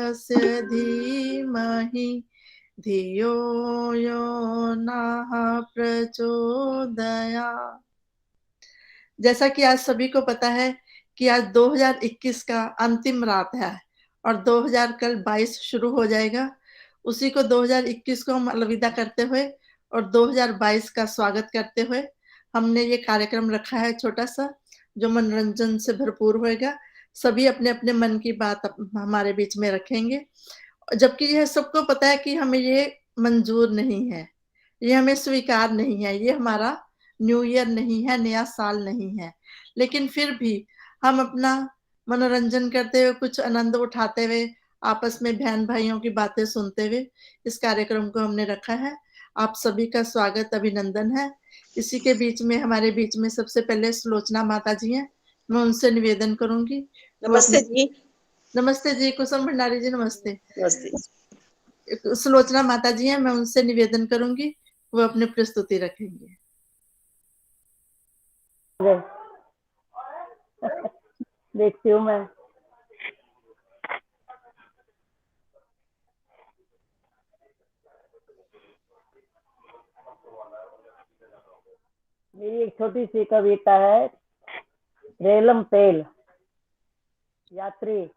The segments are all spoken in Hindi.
तस्य धीमहि धियो यो नः प्रचोदयात्। जैसा कि आज सभी को पता है कि आज 2021 का अंतिम रात है और 2000 कल 22 शुरू हो जाएगा। उसी को 2021 को हम अलविदा करते हुए और 2022 का स्वागत करते हुए हमने ये कार्यक्रम रखा है छोटा-सा, जो मनोरंजन से भरपूर होएगा। सभी अपने-अपने मन की बात हमारे बीच में रखेंगे। जबकि यह सबको पता है कि हमें ये मंज़ूर नहीं है, ये हमें स्वीकार नहीं है, ये हमारा न्यू ईयर नहीं है, नया साल नहीं है। लेकिन फिर भी हम अपना मनोरंजन करते हुए, कुछ आनंद उठाते हुए, आपस में बहन-भाइयों की बातें सुनते हुए इस कार्यक्रम को हमने रखा है। आप सभी का स्वागत, अभिनंदन है। इसी के बीच में हमारे बीच में सबसे पहले सुलोचना माता जी हैं। मैं उनसे निवेदन करूँगी, वो नमस्ते अपनी जी। नमस्ते जी, कुसुम भंडारी जी नमस्ते। नमस्ते। सुलोचना माता जी हैं, मैं उनसे निवेदन करूँगी, वो अपनी प्रस्तुति रखेंगे। देखती हूँ मैं। मेरी एक छोटी सी कविता है। रेलम तेल। यात्री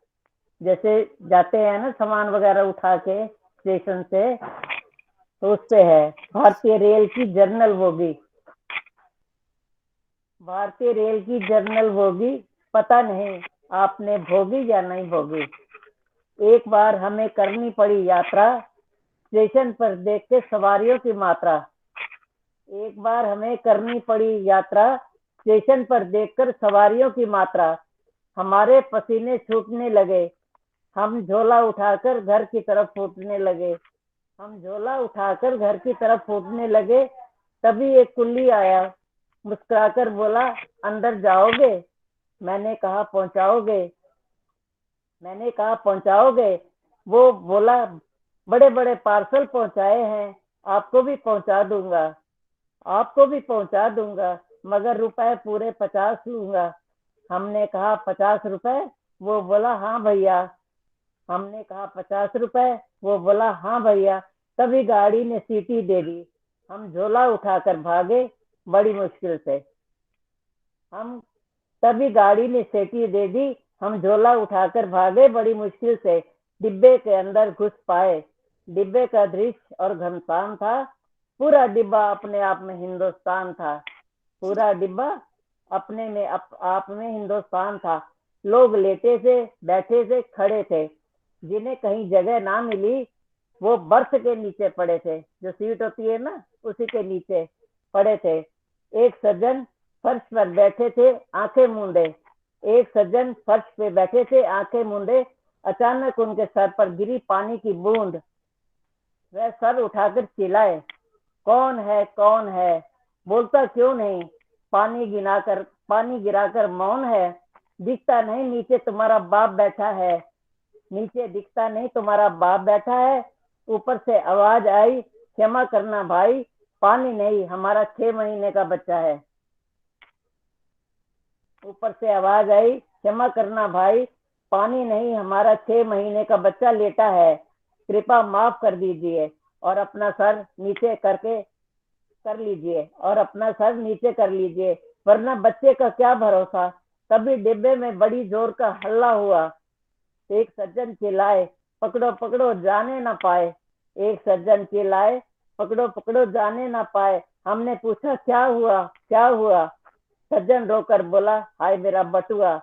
जैसे जाते हैं ना सामान वगैरह उठा के स्टेशन से, तो उस पे है भारतीय रेल की जर्नल बोगी। भारतीय रेल की जर्नल बोगी, पता नहीं आपने भोगी या नहीं भोगी। एक बार हमें करनी पड़ी यात्रा, स्टेशन पर देख के सवारियों की मात्रा। एक बार हमें करनी पड़ी यात्रा, स्टेशन पर देखकर सवारियों की मात्रा। हमारे पसीने छूटने लगे, हम झोला उठाकर घर की तरफ फूटने लगे। हम झोला उठाकर घर की तरफ फूटने लगे। तभी एक कुल्ली आया, मुस्कुराकर बोला, अंदर जाओगे? मैंने कहा पहुंचाओगे। मैंने कहा पहुंचाओगे। वो बोला, बड़े बड़े पार्सल पहुंचाए हैं, आपको भी पहुंचा दूंगा। आपको भी पहुंचा दूंगा, मगर रुपए पूरे 50 लूंगा। हमने कहा 50 रुपए? वो बोला हाँ भैया। हमने कहा 50 रुपए? वो बोला हाँ भैया। तभी गाड़ी ने सीटी दे दी। हम झोला उठाकर भागे बड़ी मुश्किल से। हम तभी गाड़ी ने सीटी दे दी। हम झोला उठाकर भागे बड़ी मुश्किल से। डिब्बे के अंदर घुस पाए। डिब्बे का दृश्य और घनश्याम था। पूरा डिब्बा अपने आप में हिंदुस्तान था। पूरा डिब्बा अपने में आप में हिंदुस्तान था। लोग लेटे थे, बैठे थे, खड़े थे। जिन्हें कहीं जगह ना मिली, वो बर्थ के नीचे पड़े थे। जो सीट होती है ना, उसी के नीचे पड़े थे। एक सज्जन फर्श पर बैठे थे, आंखें मूंदे। एक सज्जन फर्श पे बैठे थे, आंखें मूंदे। अचानक उनके सर पर गिरी पानी की बूंद। वह सर उठाकर चिल्लाए, कौन है, कौन है? बोलता क्यों नहीं? पानी गिराकर मौन है। दिखता नहीं नीचे तुम्हारा बाप बैठा है। नीचे दिखता नहीं तुम्हारा बाप बैठा है। ऊपर से आवाज आई, क्षमा करना भाई, पानी नहीं, हमारा 6 महीने का बच्चा है। ऊपर से आवाज आई, क्षमा करना भाई, पानी नहीं, हमारा 6 महीने का बच्चा लेटा है। कृपा माफ कर दीजिए और अपना सर नीचे कर लीजिए और अपना सर नीचे कर लीजिए, वरना बच्चे का क्या भरोसा। तभी डिब्बे में बड़ी जोर का हल्ला हुआ। एक सज्जन चिल्लाए, पकड़ो पकड़ो जाने ना पाए। एक सज्जन चिल्लाए, पकड़ो पकड़ो जाने ना पाए। हमने पूछा क्या हुआ, क्या हुआ? सज्जन रोकर बोला, हाय मेरा बटुआ।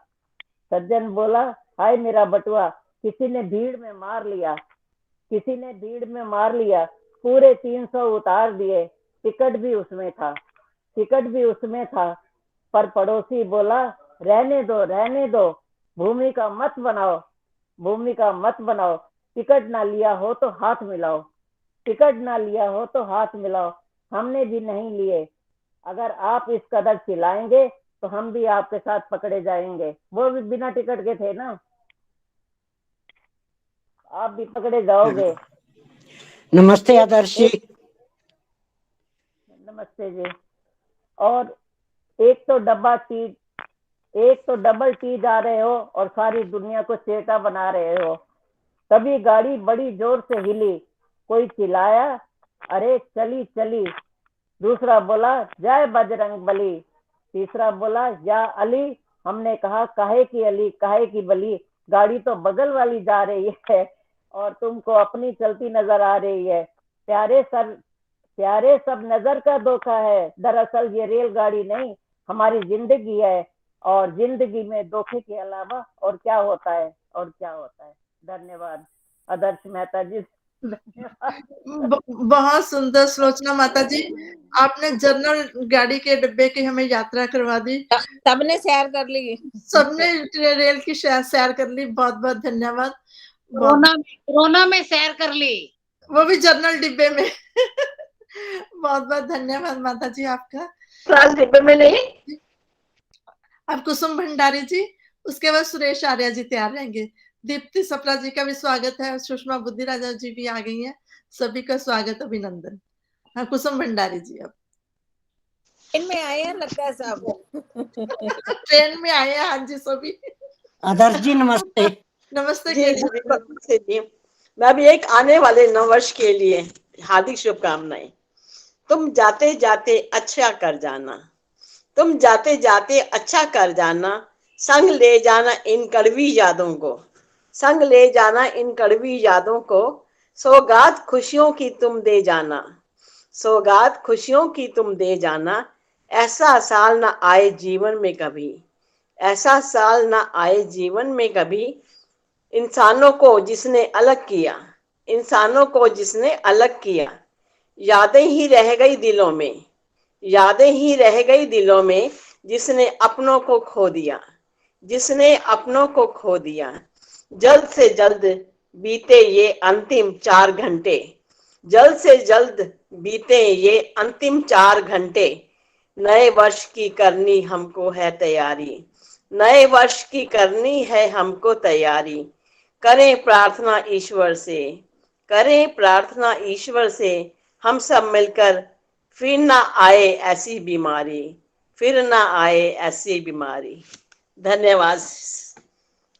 सज्जन बोला, हाय मेरा बटुआ, किसी ने भीड़ में मार लिया। किसी ने भीड़ में मार लिया। पूरे 300 उतार दिए। टिकट भी उसमें था। टिकट भी उसमें था। पर पड़ोसी बोला, रहने दो, रहने दो, भूमिका मत बनाओ, भूमिका मत बनाओ। टिकट ना लिया हो तो हाथ मिलाओ। टिकट ना लिया हो तो हाथ मिलाओ। हमने भी नहीं लिए। अगर आप इस कदर चिल्लाएंगे तो हम भी आपके साथ पकड़े जाएंगे। वो भी बिना टिकट के थे ना, आप भी पकड़े जाओगे। नमस्ते आदर्श जी। नमस्ते जी। और एक तो डबल टी जा रहे हो और सारी दुनिया को चेता बना रहे हो। तभी गाड़ी बड़ी जोर से हिली। कोई चिल्लाया, अरे चली चली। दूसरा बोला, जय बजरंग बली। तीसरा बोला, या अली। हमने कहा, काहे की अली, काहे की बली, गाड़ी तो बगल वाली जा रही है और तुमको अपनी चलती नजर आ रही है। प्यारे सर, प्यारे सब नजर का धोखा है। दरअसल ये रेलगाड़ी नहीं, हमारी जिंदगी है। और जिंदगी में धोखे के अलावा और क्या होता है, और क्या होता है। धन्यवाद आदर्श मेहता जी। धन्यवाद। बहुत सुंदर सुलोचना माता जी, आपने जनरल गाड़ी के डिब्बे की हमें यात्रा करवा दी। सबने शेयर कर ली। सबने रेल की सैर कर ली। बहुत बहुत धन्यवाद। कोरोना में सैर कर ली, वो भी जनरल डिब्बे में। बहुत बहुत धन्यवाद माता जी आपका। क्लास डिब्बे में नहीं। अब कुसुम भंडारी जी, उसके बाद सुरेश आर्या जी तैयार रहेंगे। दीप्ति सप्रा जी का भी स्वागत है। सुषमा बुद्धि राजा जी भी आ गई हैं। सभी का स्वागत, अभिनंदन। हाँ, कुसुम भंडारी जी अब ट्रेन में आए हैं लगता है सब। ट्रेन में आए हैं। हाँ जी सभी। आदर्श जी नमस्ते। नमस्ते जी केली जी नमस्ते जी। मैं भी एक आने वाले नववर्ष के लिए हार्दिक शुभकामनाएं। तुम जाते जाते अच्छा कर जाना, तुम जाते जाते अच्छा कर जाना, संग ले जाना इन कड़वी यादों को, संग ले जाना इन कड़वी यादों को, सौगात खुशियों की तुम दे जाना, सौगात खुशियों की तुम दे जाना। ऐसा साल ना आए जीवन में कभी, ऐसा साल ना आए जीवन में कभी, इंसानों को जिसने अलग किया, इंसानों को जिसने अलग किया, यादें ही रह गई दिलों में, यादें ही रह गई दिलों में, जिसने अपनों को खो दिया, जिसने अपनों को खो दिया। जल्द से जल्द बीते ये अंतिम 4 घंटे, जल्द से जल्द बीते ये अंतिम 4 घंटे। नए वर्ष की करनी हमको है तैयारी, नए वर्ष की करनी है हमको तैयारी। करें प्रार्थना ईश्वर से, करें प्रार्थना ईश्वर से, हम सब मिलकर फिर ना आए ऐसी बीमारी, फिर ना आए ऐसी बीमारी। धन्यवाद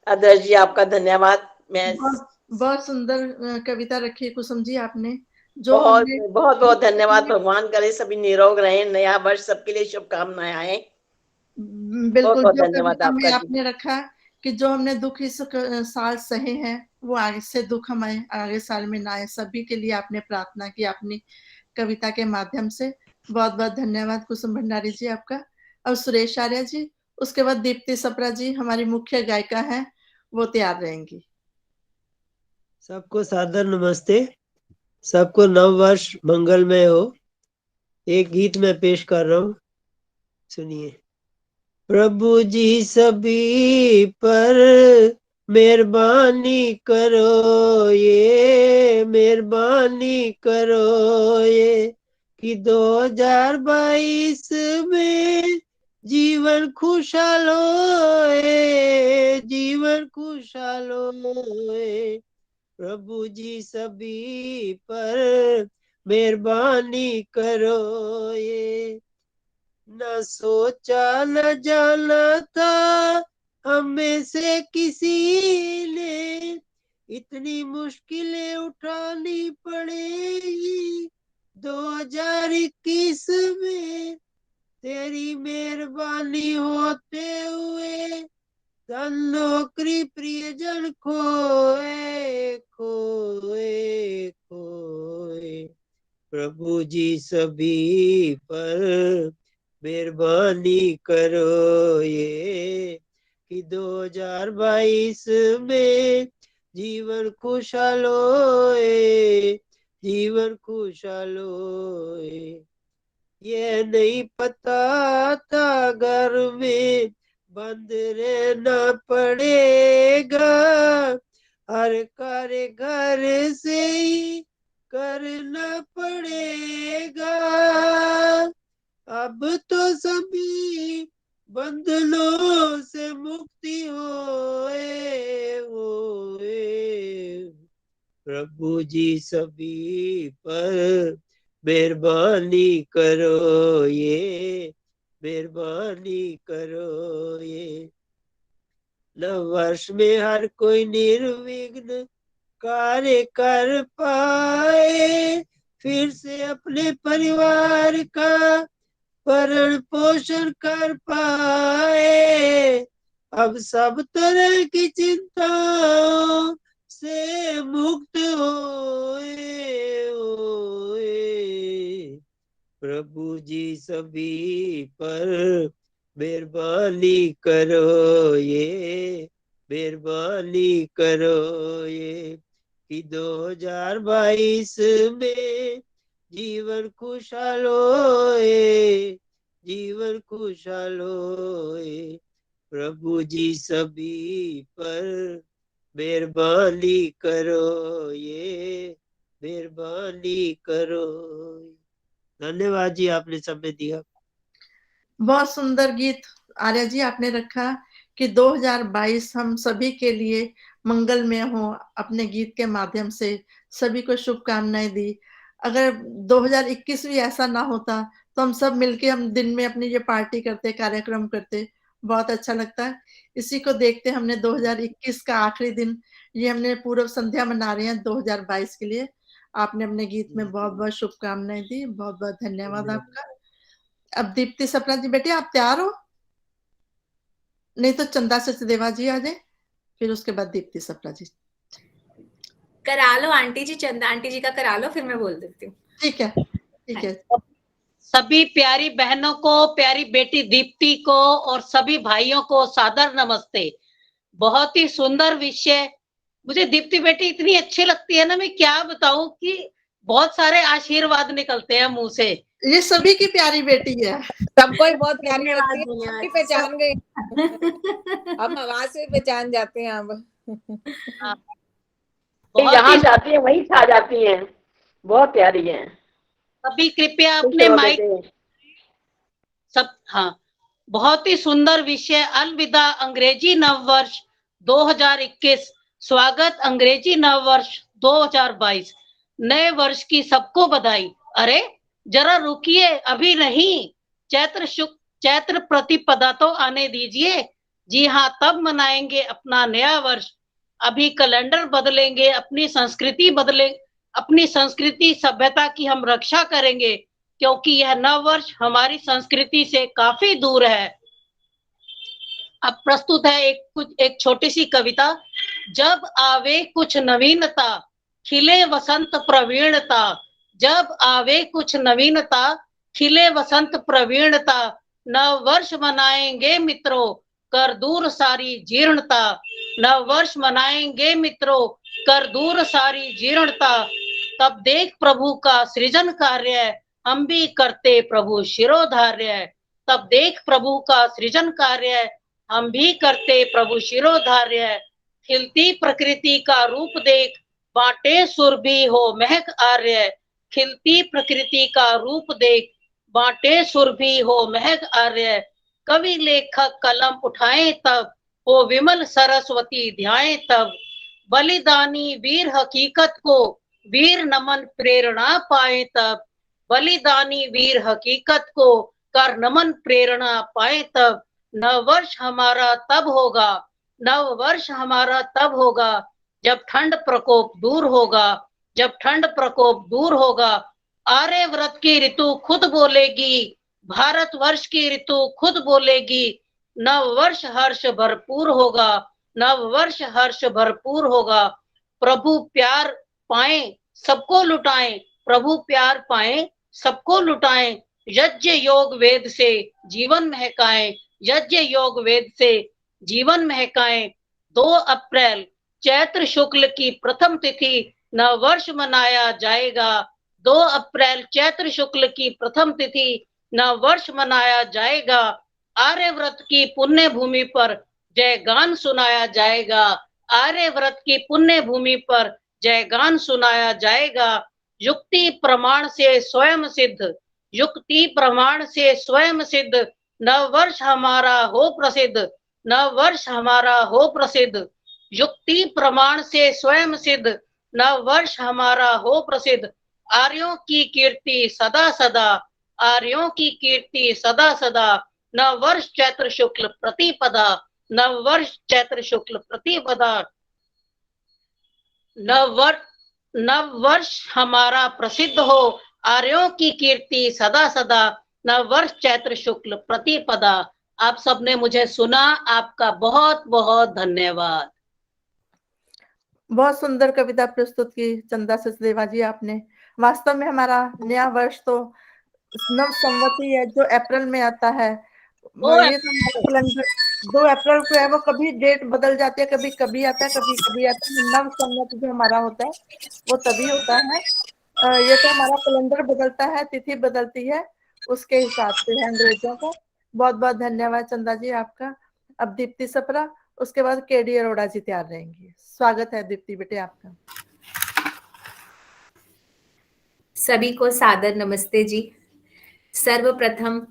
आदर्श जी, आपका धन्यवाद। मैं बहुत सुंदर कविता रखी है कुसुम जी आपने। जो बहुत हमने बहुत बहुत धन्यवाद। भगवान करे सभी निरोग रहे, नया वर्ष सबके लिए शुभकामनाएं आए। बहुत बिल्कुल, बहुत जो धन्यवाद कविता में आपका जी। आपने रखा कि जो हमने दुख इस साल सहे हैं, वो आगे से दुख हमें आगे साल में ना आए, सभी के लिए आपने प्रार्थना की अपनी कविता के माध्यम से। बहुत बहुत धन्यवाद कुसुम भंडारी जी आपका। और सुरेश आर्या जी, उसके बाद दीप्ति सप्रा जी हमारी मुख्य गायिका हैं, वो तैयार रहेंगी। सबको सादर नमस्ते। सबको नव वर्ष मंगलमय हो। एक गीत मैं पेश कर रहा हूँ, सुनिए। प्रभु जी सभी पर मेहरबानी करो, ये मेहरबानी करो ये, कि 2022 में जीवन खुशहाल होए, जीवन खुशहाल होए। प्रभु जी सभी पर मेहरबानी करो ये, न सोचा न जाना था हमें से किसी ने, इतनी मुश्किलें उठानी पड़ेगी 2021 में। तेरी मेहरबानी होते हुए धन नौकरी प्रियजन खोए खोए खोए। प्रभु जी सभी पर मेहरबानी करो ये, कि 2022 में जीवन खुशहाल होए, जीवन खुशहाल होए। ये नहीं पता था घर में बंद रहना पड़ेगा, हर कार्य घर से ही करना पड़ेगा। अब तो सभी बंधनों से मुक्ति होए होए। प्रभु जी सभी पर मेहरबानी करो ये, मेहरबानी करो ये। नव वर्ष में हर कोई निर्विघ्न कार्य कर पाए, फिर से अपने परिवार का भरण पोषण कर पाए। अब सब तरह की चिंताओं से मुक्त होए। प्रभु जी सभी पर मेहरबानी करो ये, मेहरबानी करो ये, कि 2022 में जीवन खुशहाल होए, जीवन खुशहाल होए। प्रभु जी सभी पर मेहरबानी करो ये, मेहरबानी करो। धन्यवाद जी, आपने समय दिया। बहुत सुंदर गीत आर्या जी आपने रखा कि 2022 हम सभी के लिए मंगलमय हो। अपने गीत के माध्यम से सभी को शुभकामनाएं दी। अगर 2021 भी ऐसा ना होता तो हम सब मिलके हम दिन में अपनी ये पार्टी करते, कार्यक्रम करते, बहुत अच्छा लगता है। इसी को देखते हमने 2021 का आखिरी दिन ये हमने पूर्व संध्या मना रहे हैं 2022 के लिए। आपने अपने गीत में बहुत बहुत शुभकामनाएं दी। बहुत बहुत धन्यवाद आपका। अब दीप्ति सपना जी बेटे आप तैयार हो? नहीं तो चंदा सचदेवा जी आ जाए, फिर उसके बाद दीप्ति सपना जी। करा लो आंटी जी, चंदा आंटी जी का करा लो, फिर मैं बोल देती हूँ। ठीक है, ठीक है। सभी प्यारी बहनों को, प्यारी बेटी दीप्ति को और सभी भाइयों को सादर नमस्ते। बहुत ही सुंदर विषय। मुझे दीप्ति बेटी इतनी अच्छी लगती है ना, मैं क्या बताऊं कि बहुत सारे आशीर्वाद निकलते हैं मुंह से। ये सभी की प्यारी बेटी है। सबको ही बहुत प्यारी लगती है, धन्यवाद सबकी पहचान गए। हम आवाज से पहचान जाते हैं अब। बहुत यहाँ ही जाती है वहीं छा जाती हैं, बहुत प्यारी हैं। सभी कृपया खुश अपने रहो माइक बेटे। सब। हाँ, बहुत ही सुंदर विषय। अलविदा अंग्रेजी नववर्ष 2021। स्वागत अंग्रेजी नववर्ष 2022। नए वर्ष की सबको बधाई। अरे जरा रुकिए, अभी नहीं, चैत्र प्रतिपदा तो आने दीजिए। जी हाँ, तब मनाएंगे अपना नया वर्ष। अभी कैलेंडर बदलेंगे, अपनी संस्कृति सभ्यता की हम रक्षा करेंगे, क्योंकि यह नव वर्ष हमारी संस्कृति से काफी दूर है। अब प्रस्तुत है एक छोटी सी कविता। जब आवे कुछ नवीनता, खिले वसंत प्रवीणता। जब आवे कुछ नवीनता, खिले वसंत प्रवीणता। नव वर्ष मनाएंगे मित्रों, कर दूर सारी जीर्णता। नव वर्ष मनाएंगे मित्रों, कर दूर सारी जीर्णता। तब देख प्रभु का सृजन कार्य, हम भी करते प्रभु शिरोधार्य। तब देख प्रभु का सृजन कार्य, हम भी करते प्रभु शिरोधार्य। खिलती प्रकृति का रूप देख, बांटे सुर भी हो महक आर्य। खिलती प्रकृति का रूप देख, बांटे सुर भी हो महक आर्य। कवि लेखक कलम उठाए तब, हो विमल सरस्वती ध्याए तब। बलिदानी वीर हकीकत को, वीर नमन प्रेरणा पाए तब। बलिदानी वीर हकीकत को, कर नमन प्रेरणा पाए तब। नव वर्ष हमारा तब होगा, नव वर्ष हमारा तब होगा, जब ठंड प्रकोप दूर होगा, जब ठंड प्रकोप दूर होगा। आर्यव्रत की ऋतु खुद बोलेगी, भारत वर्ष की ऋतु खुद बोलेगी। नव वर्ष हर्ष भरपूर होगा, नव वर्ष हर्ष भरपूर होगा। प्रभु प्यार पाए सबको लुटाएं, प्रभु प्यार पाए सबको लुटाएं। यज्ञ योग वेद से जीवन महकाएं, यज्ञ योग वेद से जीवन महकाएं। 2 अप्रैल चैत्र शुक्ल की प्रथम तिथि नव वर्ष मनाया जाएगा। 2 अप्रैल चैत्र शुक्ल की प्रथम तिथि नव वर्ष मनाया जाएगा। आर्यव्रत की पुण्य भूमि पर जय गान सुनाया जाएगा। आर्यव्रत की पुण्य भूमि पर जय गान सुनाया जाएगा। युक्ति प्रमाण से स्वयं सिद्ध, युक्ति प्रमाण से स्वयं सिद्ध। नव वर्ष हमारा हो प्रसिद्ध, नव वर्ष हमारा हो प्रसिद्ध। युक्ति प्रमाण से स्वयं सिद्ध, नव वर्ष हमारा हो प्रसिद्ध। आर्यों की कीर्ति सदा सदा, आर्यों की कीर्ति सदा सदा। नव वर्ष चैत्र शुक्ल प्रतिपदा, नव वर्ष चैत्र शुक्ल प्रतिपदा। नव वर्ष हमारा प्रसिद्ध हो, आर्यों की कीर्ति सदा सदा। नव वर्ष चैत्र शुक्ल प्रतिपदा। आप सबने मुझे सुना, आपका बहुत बहुत धन्यवाद। बहुत सुंदर कविता प्रस्तुत की चंदा सचदेवा जी आपने। वास्तव में हमारा नया वर्ष तो नव संवती है जो अप्रैल में आता है। ये तो हमारा कैलेंडर 2 अप्रैल को है, वो कभी डेट बदल जाती है, कभी कभी आता है, कभी कभी आता है। नव संवत जो हमारा होता है वो तभी होता है। ये तो हमारा कैलेंडर बदलता है, तिथि बदलती है, उसके हिसाब से है अंग्रेजों का। बहुत बहुत धन्यवाद चंदा जी आपका। अब दीप्ति सप्रा, उसके बाद केडी अरोड़ा जी तैयार रहेंगी। स्वागत है दीप्ति बेटे आपका। सभी को सादर नमस्ते जी। सर्वप्रथम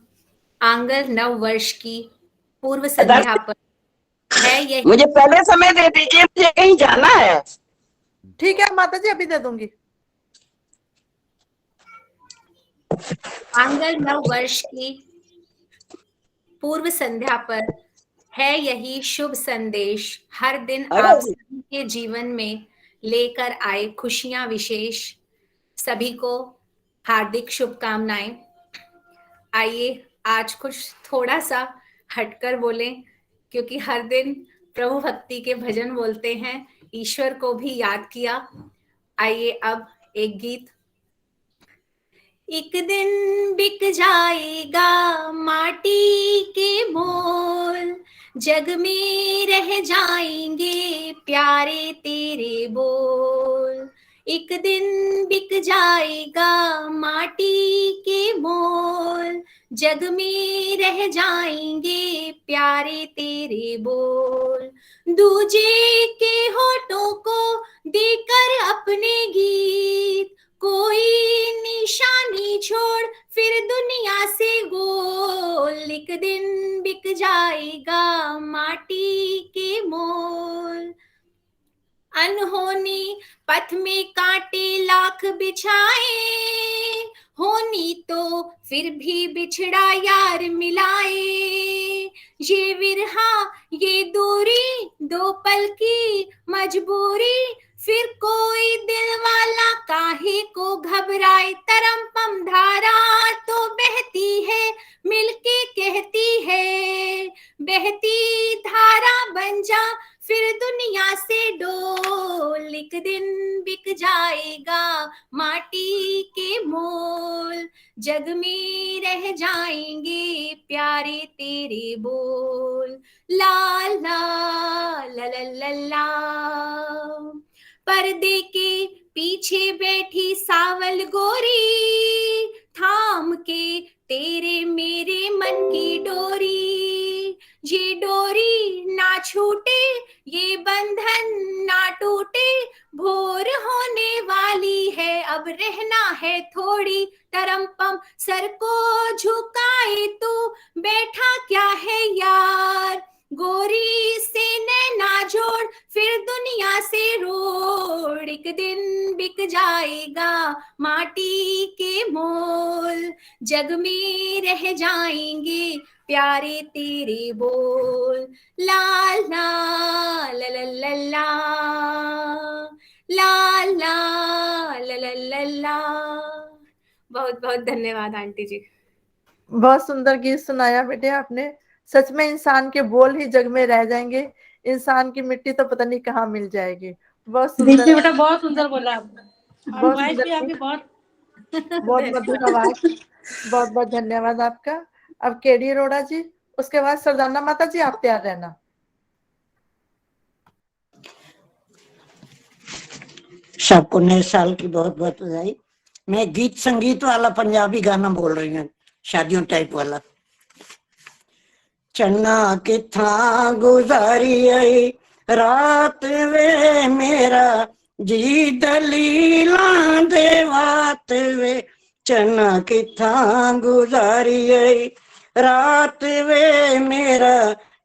आंग्ल नव वर्ष की पूर्व संध्या पर है यही। मुझे पहले समय दे दीजिए, मुझे कहीं जाना है। ठीक है माता जी, अभी दे दूंगी। आंग्ल नव वर्ष की पूर्व संध्या पर है यही शुभ संदेश, हर दिन आप सभी के जीवन में लेकर आए खुशियां विशेष। सभी को हार्दिक शुभकामनाएं। आइए आज कुछ थोड़ा सा हटकर बोलें, क्योंकि हर दिन प्रभु भक्ति के भजन बोलते हैं, ईश्वर को भी याद किया। आइए अब एक गीत। एक दिन बिक जाएगा माटी के मोल, जग में रह जाएंगे प्यारे तेरे बोल। एक दिन बिक जाएगा माटी के मोल, जग में रह जाएंगे प्यारे तेरे बोल। दूजे के होठों को देकर अपने गीत, कोई निशानी छोड़ फिर दुनिया से गोल। एक दिन बिक जाएगा माटी के मोल। अनहोनी पथ में कांटे लाख बिछाए, होनी तो फिर भी बिछड़ा यार मिलाए। ये विरहा ये दूरी दो पल की मजबूरी, फिर कोई दिल वाला काहे को घबराए। तरम पम धारा तो बहती है मिलके कहती है, बहती धारा बन जा फिर दुनिया से डोल। एक दिन बिक जाएगा माटी के मोल, जग में रह जाएंगे प्यारे तेरे बोल। ला ला ला ला ला ला। पर्दे के पीछे बैठी सावल गोरी, थाम के तेरे मेरे मन की डोरी। ये डोरी ना छूटे, ये बंधन ना टूटे, भोर होने वाली है अब रहना है थोड़ी। तरम पम सर को झुकाए तू बैठा क्या है यार, गोरी से नैना जोड़ फिर दुनिया से रोड़। एक दिन बिक जाएगा माटी के मोल, जग में रह जाएंगे प्यारे तेरे बोल। ला ला ला ला ला ला ला ला ला ला ला ला। बहुत बहुत धन्यवाद आंटी जी। बहुत सुंदर गीत सुनाया बेटे आपने। सच में इंसान के बोल ही जग में रह जाएंगे, इंसान की मिट्टी तो पता नहीं कहाँ मिल जाएगी। बहुत सुंदर बेटा, बहुत सुंदर बोला आपने, और बहुत वॉइस भी सुंदर आपकी बहुत मधुर आवाज। बहुत बहुत धन्यवाद आपका। अब केडी अरोड़ा जी, उसके बाद सरदाना माता जी, आप तैयार रहना। सबको नए साल की बहुत बहुत बधाई। मैं गीत संगीत वाला पंजाबी गाना बोल रही हूँ, शादियों टाइप वाला। चन्ना किथा गुजारी आई रात वे मेरा, जी दलीला दे बात वे। चन्ना किथा गुजारी आई रात वे मेरा,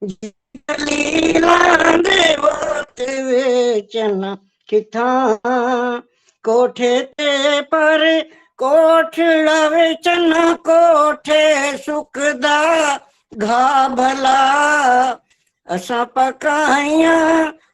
जी दलीला दे बात वे। चन्ना किथा कोठे ते पर कोठड़ा वे, चन्ना कोठे सुखदा घा भला। असा पकाइया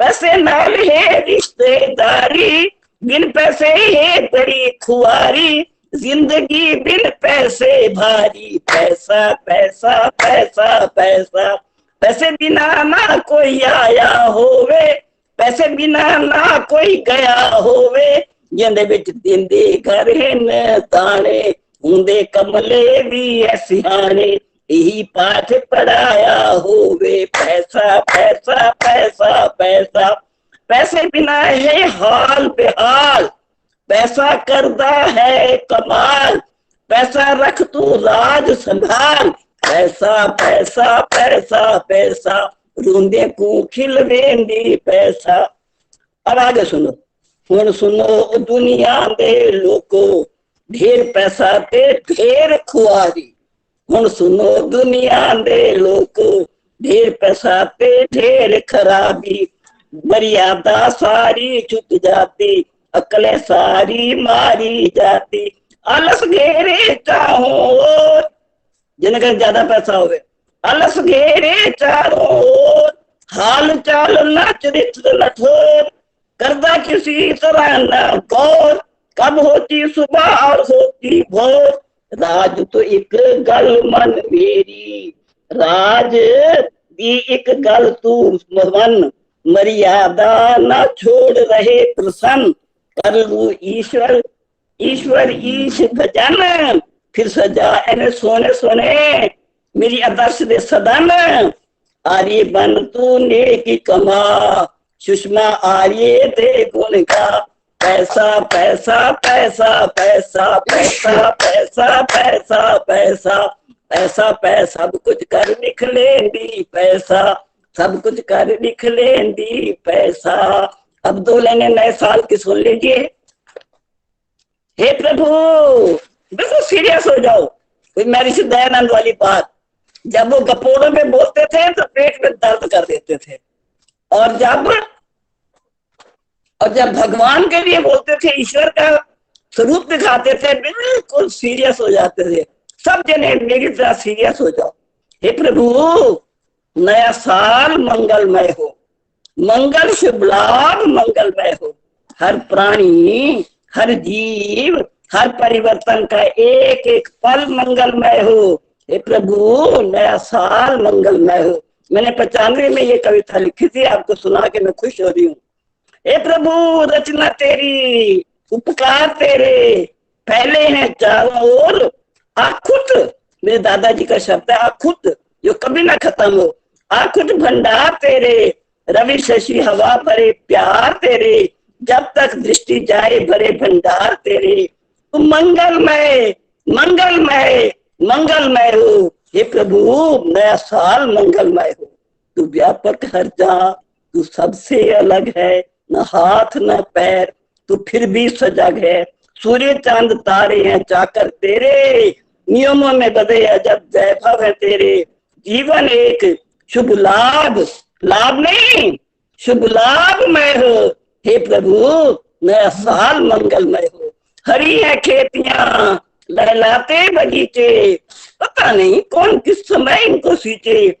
पैसे नाल है रिश्तेदारी, बिन पैसे है बड़ी खुआरी, जिंदगी बिन पैसे भारी, पैसा पैसा पैसा पैसा। पैसे बिना ना कोई आया होवे, पैसे बिना ना कोई गया होवे, जिंदे विच दिंदे घर न ताने, हुंदे कमले भी सियाने, यही पाठ पढ़ाया होवे, पैसा पैसा पैसा पैसा। पैसे बिना है हाल बेहाल, पैसा करदा है कमाल, पैसा रख तू राज संभाल, पैसा पैसा पैसा पैसा, रूंदे को खिलवेंदी पैसा। अब आगे सुनो, हुण सुनो दुनिया दे लोको, ढेर पैसा ते ढेर खुआरी। हुण सुनो दुनिया दे लोको, ढेर पैसा ते ढेर खराबी, मर्यादा सारी छुट जाती, अकले सारी मारी जाती, आलस घेरे चाहो जिनका ज्यादा पैसा होवे, आलस घेरे चारों ओर, हाल चाल ना चरित्र नठोर, करदा किसी तरह न गौर, कब होती सुबह और होती भोर, राज तो एक गल मन मेरी, राज दी एक गल तू मन, मर्यादा ना छोड़ रहे प्रसन्न, कर लू ईश्वर ईश्वर ईश भजन, फिर सजा एने सोने सोने मेरी आदर्श दे सदन, आर्य बन तू नेकी कमा, सुषमा आर्य दे गुण गा, पैसा पैसा पैसा पैसा पैसा पैसा पैसा पैसा पैसा पैसा, सब कुछ कर लिख लेंदी पैसा, सब कुछ कर लिख लेंदी पैसा। अब दो लाइनें नए साल की सुन लीजिए। हे प्रभु, बिल्कुल सीरियस हो जाओ। कोई महर्षि दयानंद वाली बात, जब वो गपोड़ों में बोलते थे तो पेट में दर्द कर देते थे, और जब भगवान के लिए बोलते थे, ईश्वर का स्वरूप दिखाते थे, बिल्कुल सीरियस हो जाते थे। सब जने मेरी तरह सीरियस हो जाओ। हे प्रभु, नया साल मंगलमय हो, मंगल शुभ लाभ मंगलमय हो, हर प्राणी हर जीव हर परिवर्तन का एक एक पल मंगलमय हो। हे प्रभु, नया साल मंगलमय हो। मैंने 95 में ये कविता लिखी थी, आपको सुना के मैं खुश हो रही हूँ। हे प्रभु, रचना तेरी, उपकार तेरे फैले हैं चारों ओर, आखुत, मेरे दादाजी का शब्द है आखुत, जो कभी ना खत्म हो। आखुत भंडार तेरे, रवि शशि हवा भरे प्यार तेरे, जब तक दृष्टि जाए भरे भंडार तेरे। तू मंगलमय मंगलमय मंगलमय हो। हे प्रभु, नया साल मंगलमय हो। तू व्यापक हर जहां, तू सबसे अलग है, न हाथ न पैर, तू फिर भी सजग है। सूर्य चांद तारे हैं चाकर तेरे, नियमों में बदे अजब वैभव है तेरे। जीवन एक शुभ लाभ, लाभ नहीं शुभ लाभमय हो। हे प्रभु, नया साल मंगलमय हो। हरी है खेतियां, लहलाते बगीचे, पता नहीं कौन किस समय इनको सींचे।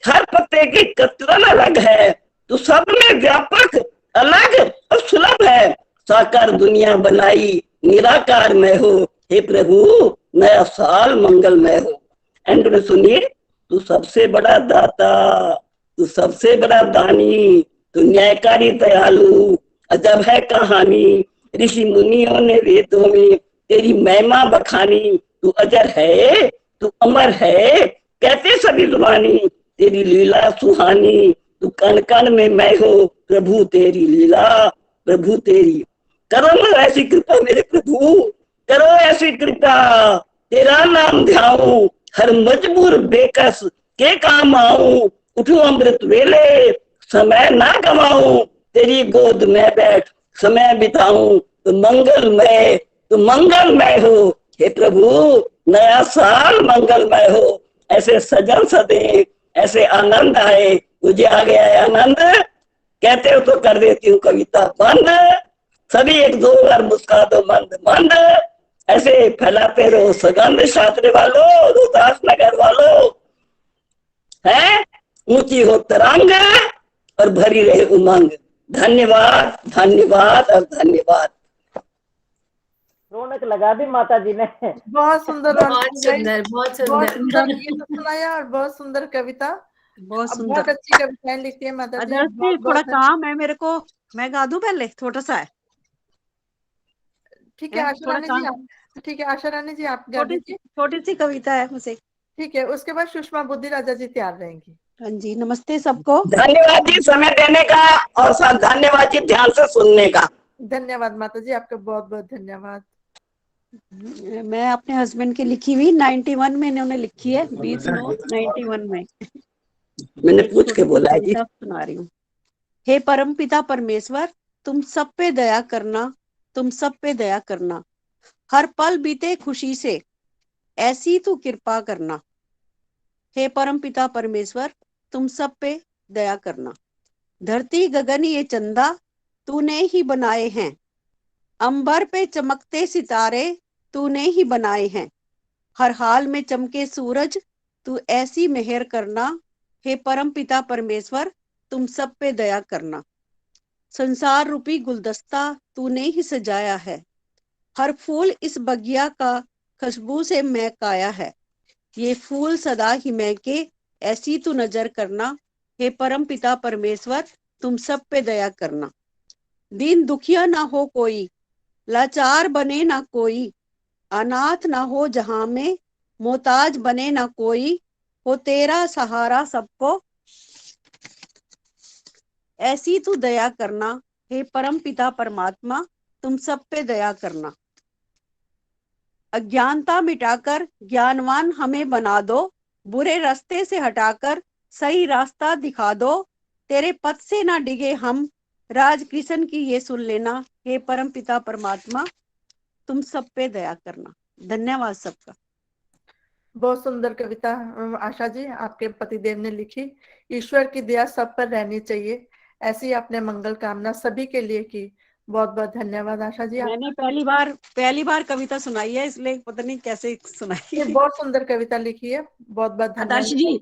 हर पत्ते की कतरन अलग है, तू सब में व्यापक अलग और सुलभ है। साकार दुनिया बनाई, निराकार में हो। हे प्रभु, नया साल मंगलमय हो। एंड में सुनिए, तू सबसे बड़ा दाता, तू सबसे बड़ा दानी, तू न्यायकारी दयालु, अजब है कहानी। ऋषि मुनियों ने वेदों में तेरी महिमा बखानी। तू अजर है, तू अमर है, कहते सभी जुबानी। तेरी लीला सुहानी, तू कण कण में मैं हो। प्रभु तेरी लीला, प्रभु तेरी, करो ना ऐसी कृपा मेरे प्रभु, करो ऐसी कृपा। तेरा नाम ध्याऊं, हर मजबूर बेकस के काम आऊं। उठूं अमृत वेले, समय ना गवाऊं। तेरी गोद में बैठ समय बिताऊं। तो मंगलमय हो। हे प्रभु, नया साल मंगलमय हो। ऐसे सजन सदे, ऐसे आनंद आए, मुझे आ गया है आनंद। कहते हो तो कर देती हूँ कविता बंद। सभी एक दो बार मुस्का दो मंद मंद। ऐसे फैलाते रहो सुगंध शास्त्र वालों, रोहतास नगर वालों। है ऊंची हो तरंग और भरी रहे उमंग। धन्यवाद, धन्यवाद और धन्यवाद। रौनक लगा दी माता जी ने। बहुत सुंदर, बहुत सुंदर, बहुत बहुत सुंदर। सुंदर गीत सुनाया और बहुत सुंदर कविता। बहुत सुंदर। बहुत अच्छी कविताएं लिखती है माता जी। आदर्श जी, थोड़ा काम है मेरे को, मैं गा दूं पहले, छोटा सा है। ठीक है आशा रानी जी, आप ठीक है आशा रानी जी, आप गा दीजिए। छोटी सी कविता है मुझसे। ठीक है, उसके बाद सुषमा बुद्धि राजा जी तैयार रहेंगी। हाँ जी, नमस्ते सबको। धन्यवाद जी समय देने का, और धन्यवाद जी ध्यान से सुनने का। धन्यवाद माता जी, आपका बहुत बहुत धन्यवाद। मैं अपने हस्बैंड की लिखी हुई 91 में इन्होंने लिखी है, 2091 में मैंने पूछ के बोला है जी। सुना रही हूँ। हे परम पिता परमेश्वर, तुम सब पे दया करना, तुम सब पे दया करना, हर पल बीते खुशी से, ऐसी तू कृपा करना। हे परम पिता परमेश्वर, तुम सब पे दया करना। धरती गगन ये चंदा तूने ही बनाए हैं, अंबर पे चमकते सितारे तूने ही बनाए हैं, हर हाल में चमके सूरज, तू ऐसी मेहर करना। हे परम पिता परमेश्वर, तुम सब पे दया करना। संसार रूपी गुलदस्ता तूने ही सजाया है, हर फूल इस बगिया का खुशबू से महकाया है, ये फूल सदा ही महके, ऐसी तू नजर करना। हे परम पिता परमेश्वर, तुम सब पे दया करना। दीन दुखिया ना हो कोई, लाचार बने ना कोई, अनाथ ना हो जहां में, मोहताज बने ना कोई, हो तेरा सहारा सबको, ऐसी तू दया करना। हे परम पिता परमात्मा, तुम सब पे दया करना। अज्ञानता मिटाकर ज्ञानवान हमें बना दो, बुरे रास्ते से हटाकर सही रास्ता दिखा दो, तेरे पथ से ना डिगे हम, राज कृष्ण की ये सुन लेना। हे परम पिता परमात्मा, तुम सब पे दया करना। धन्यवाद सबका। बहुत सुंदर कविता आशा जी आपके पतिदेव ने लिखी। ईश्वर की दया सब पर रहनी चाहिए, ऐसी आपने मंगल कामना सभी के लिए की। बहुत बहुत धन्यवाद आशा जी। मैंने पहली बार कविता सुनाई है, इसलिए पता नहीं कैसे सुनाई। बहुत सुंदर कविता लिखी है, बहुत बहुत धन्यवाद। आदर्श जी,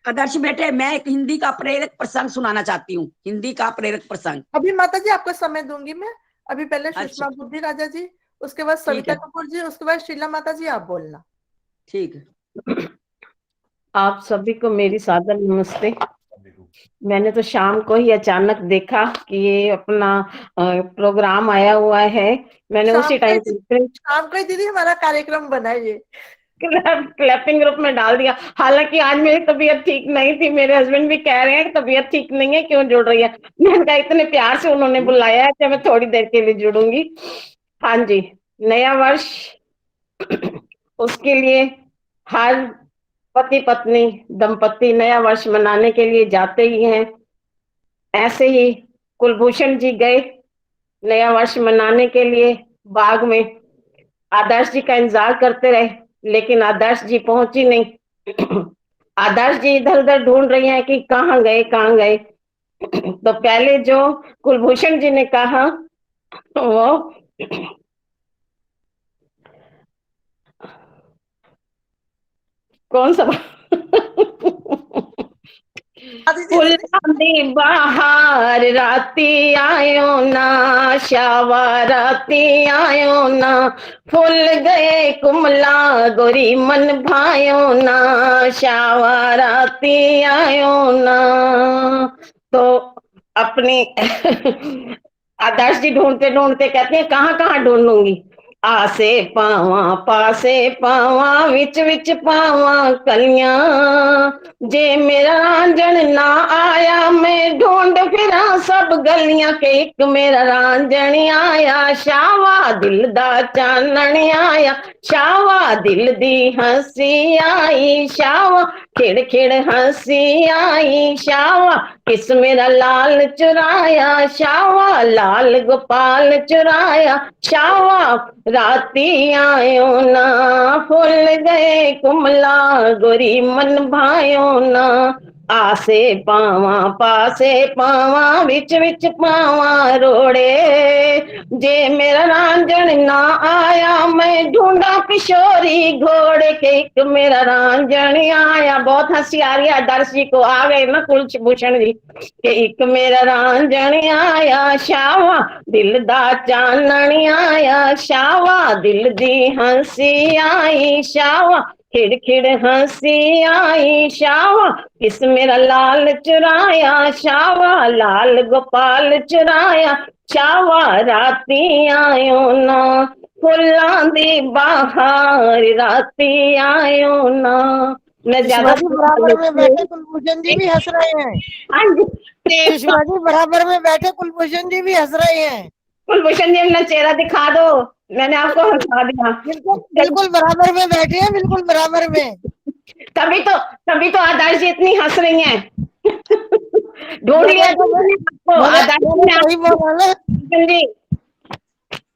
आदर्श बेटे, मैं एक हिंदी का प्रेरक प्रसंग सुनाना चाहती हूँ, हिंदी का प्रेरक प्रसंग। अभी माता जी आपको समय दूंगी मैं। अभी पहले सुषमा बुद्धि राजा जी, उसके बाद सविता कपूर जी, उसके बाद शीला माता जी, आप बोलना। ठीक है। आप सभी को मेरी सादर नमस्ते। मैंने तो शाम को ही अचानक देखा कि ये अपना प्रोग्राम आया हुआ है। मैंने उसी टाइम शाम को ही दीदी हमारा कार्यक्रम बना ये, क्लैपिंग ग्रुप में डाल दिया। हालांकि आज मेरी तबीयत ठीक नहीं थी, मेरे हस्बैंड भी कह रहे हैं कि तबीयत ठीक नहीं है, क्यों जुड़ रही है। मैंने कहा इतने प्यार से उन्होंने बुलाया है कि मैं थोड़ी देर के लिए जुड़ूंगी। हाँ जी, नया वर्ष, उसके लिए हर पति पत्नी दंपति नया वर्ष मनाने के लिए जाते ही हैं। ऐसे ही कुलभूषण जी गए नया वर्ष मनाने के लिए बाग में, आदर्श जी का इंतजार करते रहे, लेकिन आदर्श जी पहुंची नहीं। आदर्श जी इधर उधर ढूंढ रही हैं कि कहाँ गए कहाँ गए। तो पहले जो कुलभूषण जी ने कहा वो कौन सा फुल्लां बाहर राती आयो ना, शावा राती आयो ना, फुल गए कुमला गोरी मन भायो ना, शावा राती आयो ना। तो अपनी आदर्श जी ढूंढते ढूंढते कहते हैं कहाँ कहाँ ढूंढूंगी, आसे पावा पासे पावा विच विच पावा कलियां, जे मेरा रांझण ना आया मैं ढूंढ फिरा सब गलियां, के एक मेरा रांझण आया, शावा दिल दा चानण आया, शावा दिल दी हंसी आई, शावा खिड़ खिड़ हंसी आई, शावा किस मेरा लाल चुराया, शावा लाल गोपाल चुराया, शावा राती आयो ना, फुल गए कुमला गोरी मन भायो ना, आसे पावा पासे पावा विच विच पावा रोड़े, जे मेरा रांझण ना आया मैं ढूंढा किशोरी घोड़े के, एक मेरा रांझण आया। बहुत हंसी आ रही है, आदर्श जी को आ गए ना कुलभूषण जी के, एक मेरा रांझण आया शावा दिल दा चानण आया, शावा दिल दी हंसी आई शावा खिड़ खिड़ हंसी आई शावा, किस मेरा लाल चुराया शावा लाल गोपाल चुराया, शावा राती आयो ना फुल्लां दी बहार राती आयो ना। मैं ज्यादा सुषमा जी बराबर में बैठे कुलभूषण जी भी हंस रहे हैं। हाँ जी सुषमा जी बराबर में बैठे कुलभूषण जी भी हंस रहे हैं। कुलभूषण जी अपना चेहरा दिखा दो, मैंने आपको हंसा दिया। बिल्कुल बराबर में बैठे हैं, बिल्कुल बराबर में। तभी तो आदर्श जी इतनी हंस रही हैं। ढूंढ लिया सही बोला ना जी।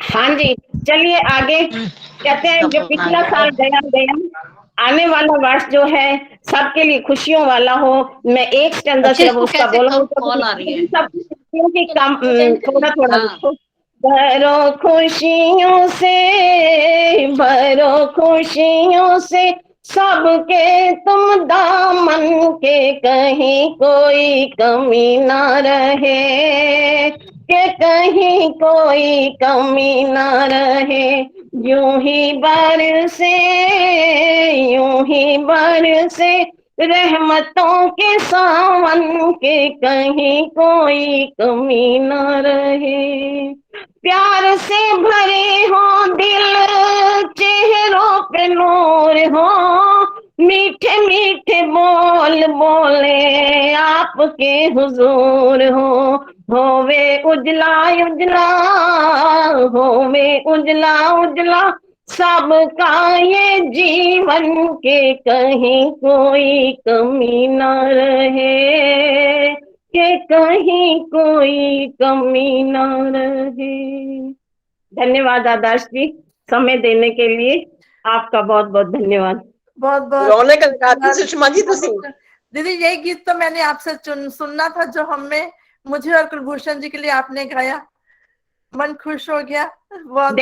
हाँ जी, चलिए आगे कहते हैं, जो पिछला साल गया गया, आने वाला वर्ष जो है सबके लिए खुशियों वाला हो। मैं एक स्टैंजा सिर्फ उसका बोलूंगी, कॉल आ रही है। सब खुशियों की कम थोड़ा थोड़ा लिखो। भरो खुशियों से भरो खुशियों से सबके तुम दामन के, कहीं कोई कमी ना रहे के कहीं कोई कमी ना रहे, यूं ही बरसे यूं ही बरसे रहमतों के सावन के, कहीं कोई कमी ना रहे, प्यार से भरे हो दिल चेहरों पे नूर हो, मीठे मीठे बोल बोले आपके हुजूर होवे उजला उजला होवे उजला उजला सबका ये जीवन के, कहीं कोई कमी ना रहे के कहीं कोई कमी ना रहे। धन्यवाद आदर्श जी, समय देने के लिए आपका बहुत बहुत धन्यवाद। बहुत बहुत रौनक लगाती सुषमा जी तुसी। दीदी यही गीत तो मैंने आपसे सुनना था, जो हमें मुझे और कुलभूषण जी के लिए आपने गाया, मन खुश हो गया। बहुत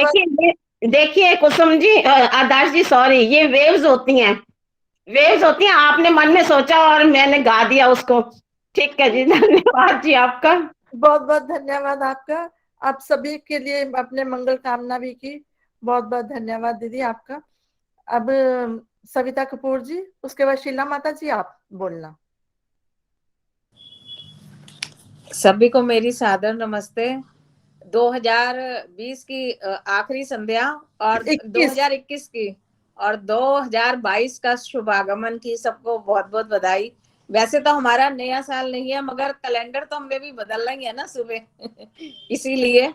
देखिए कुसुम जी, आदर्श जी सॉरी, ये वेव्स होती हैं, वेव्स होती हैं, आपने मन में सोचा और मैंने गा दिया उसको। ठीक है जी, धन्यवाद जी आपका। बहुत बहुत धन्यवाद आपका। आप सभी के लिए अपने मंगल कामना भी की। बहुत बहुत धन्यवाद दीदी आपका। अब सविता कपूर जी, उसके बाद शीला माता जी, आप बोलना। सभी को मेरी सादर नमस्ते। 2020 की आखिरी संध्या और 2021 की और 2022 का शुभागमन की सबको बहुत बहुत बधाई। वैसे तो हमारा नया साल नहीं है, मगर कैलेंडर तो हमने भी बदलना ही है ना सुबह इसीलिए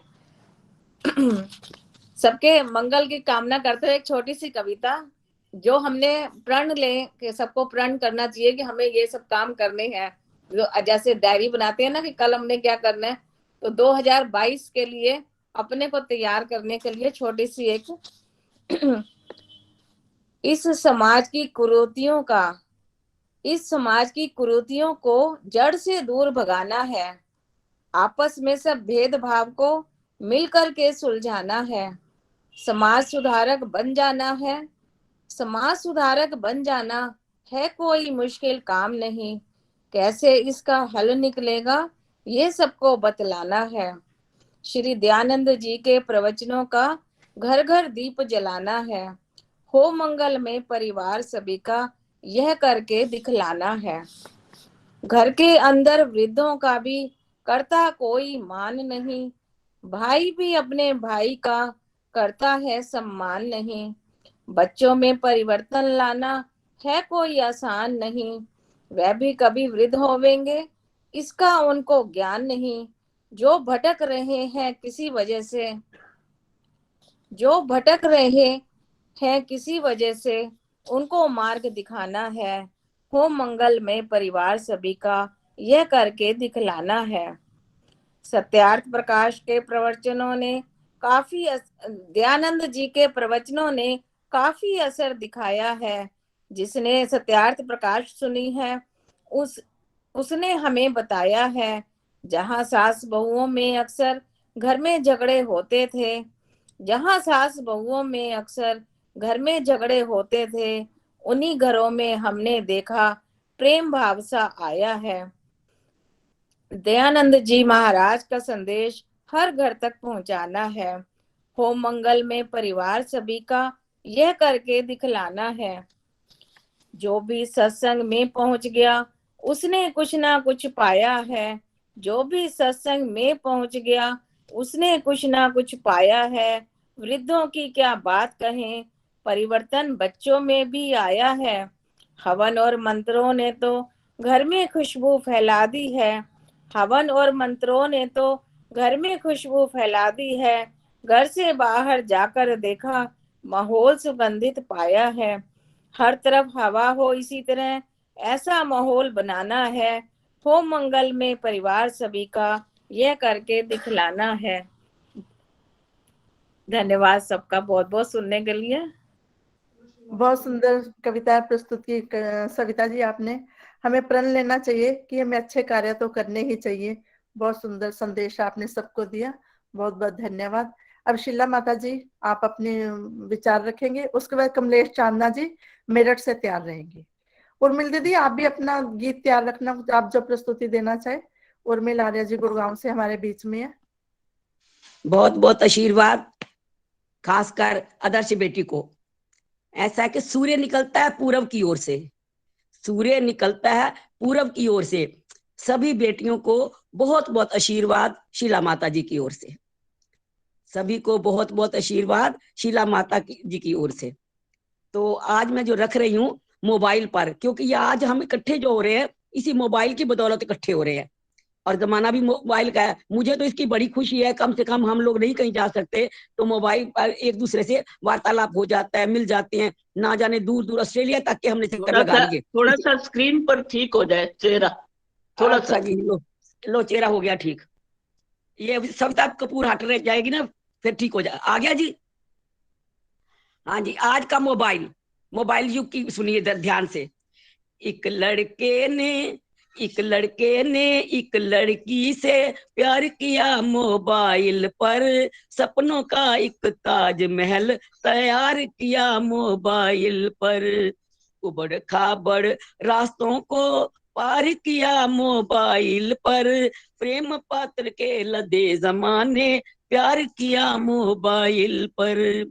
सबके मंगल की कामना करते हुए एक छोटी सी कविता, जो हमने प्रण ले कि सबको प्रण करना चाहिए कि हमें ये सब काम करने हैं, जो जैसे डायरी बनाते हैं ना कि कल हमने क्या करना है, तो 2022 के लिए अपने को तैयार करने के लिए छोटी सी एक इस समाज की कुरीतियों को जड़ से दूर भगाना है, आपस में सब भेदभाव को मिलकर के सुलझाना है, समाज सुधारक बन जाना है, समाज सुधारक बन जाना है कोई मुश्किल काम नहीं, कैसे इसका हल निकलेगा ये सबको बतलाना है, श्री दयानंद जी के प्रवचनों का घर घर दीप जलाना है, हो मंगल में परिवार सभी का यह करके दिखलाना है, घर के अंदर वृद्धों का भी करता कोई मान नहीं, भाई भी अपने भाई का करता है सम्मान नहीं, बच्चों में परिवर्तन लाना है कोई आसान नहीं, वह भी कभी वृद्ध होवेंगे इसका उनको ज्ञान नहीं, जो भटक रहे हैं किसी वजह से उनको मार्ग दिखाना है, हो मंगल में परिवार सभी का यह करके दिखलाना है। सत्यार्थ प्रकाश के प्रवचनों ने काफी दयानंद जी के प्रवचनों ने काफी असर दिखाया है, जिसने सत्यार्थ प्रकाश सुनी है उसने हमें बताया है। जहाँ सास बहुओं में अक्सर घर में झगड़े होते थे, जहाँ सास बहुओं में अक्सर घर में झगड़े होते थे, उन्हीं घरों में हमने देखा प्रेम भाव सा आया है। दयानंद जी महाराज का संदेश हर घर तक पहुंचाना है। हो मंगल में परिवार सभी का यह करके दिखलाना है। जो भी सत्संग में पहुंच गया उसने कुछ ना कुछ पाया है। जो भी सत्संग में पहुंच गया उसने कुछ ना कुछ पाया है। वृद्धों की क्या बात कहें, परिवर्तन बच्चों में भी आया है। हवन और मंत्रों ने तो घर में खुशबू फैला दी है। हवन और मंत्रों ने तो घर में खुशबू फैला दी है। घर से बाहर जाकर देखा, माहौल सुगंधित पाया है। हर तरफ हवा हो इसी तरह ऐसा माहौल बनाना है। हो मंगल में परिवार सभी का यह करके दिखलाना है। धन्यवाद सबका बहुत बहुत सुनने के लिए। बहुत सुंदर कविता प्रस्तुत की सविता जी आपने। हमें प्रण लेना चाहिए कि हमें अच्छे कार्य तो करने ही चाहिए। बहुत सुंदर संदेश आपने सबको दिया, बहुत बहुत धन्यवाद। अब शीला माता जी आप अपने विचार रखेंगे, उसके बाद कमलेश चांदना जी मेरठ से तैयार रहेंगे। उर्मिल दीदी आप भी अपना गीत तैयार रखना, आप जो प्रस्तुति देना चाहे। उर्मिल आर्य जी गुड़गांव से हमारे बीच में है। बहुत बहुत आशीर्वाद, खासकर आदर्श बेटी को। ऐसा है कि सूर्य निकलता है पूरब की ओर से, सूर्य निकलता है पूरब की ओर से। सभी बेटियों को बहुत बहुत आशीर्वाद शीला माता जी की ओर से। सभी को बहुत बहुत आशीर्वाद शीला माता जी की ओर से। तो आज मैं जो रख रही हूँ मोबाइल पर, क्योंकि ये आज हम इकट्ठे जो हो रहे हैं इसी मोबाइल की बदौलत इकट्ठे हो रहे हैं, और जमाना भी मोबाइल का है। मुझे तो इसकी बड़ी खुशी है, कम से कम हम लोग नहीं कहीं जा सकते तो मोबाइल पर एक दूसरे से वार्तालाप हो जाता है, मिल जाते हैं। ना जाने दूर दूर ऑस्ट्रेलिया तक के हमने चक्कर लगा लिए। थोड़ा सा स्क्रीन पर ठीक हो जाए चेहरा, थोड़ा सा। जी लो चेहरा हो गया ठीक। ये सविता कपूर हट रह जाएगी ना फिर ठीक हो जाए। आ गया जी। हाँ जी, आज का मोबाइल युग की सुनिए ध्यान से। एक लड़के ने एक लड़की से प्यार किया मोबाइल पर, सपनों का एक ताजमहल तैयार किया मोबाइल पर, उबड़ खाबड़ रास्तों को पार किया मोबाइल पर, प्रेम पात्र के लदे जमाने प्यार किया मोबाइल पर,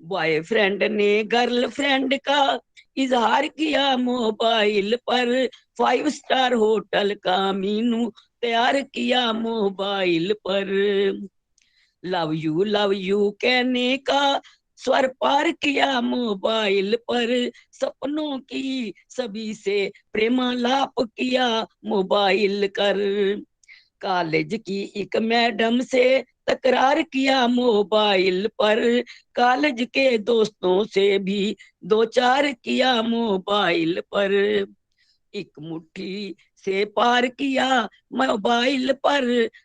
बॉयफ्रेंड ने गर्लफ्रेंड का इजहार किया मोबाइल पर, 5 स्टार होटल का मीनू तैयार किया मोबाइल पर, लव यू कहने का स्वर पार किया मोबाइल पर, सपनों की सभी से प्रेमालाप किया मोबाइल कर, कॉलेज की एक मैडम से तकरार किया मोबाइल पर, कॉलेज के दोस्तों से भी 2-4 किया मोबाइल पर, एक मुट्ठी से पार किया मोबाइल पर,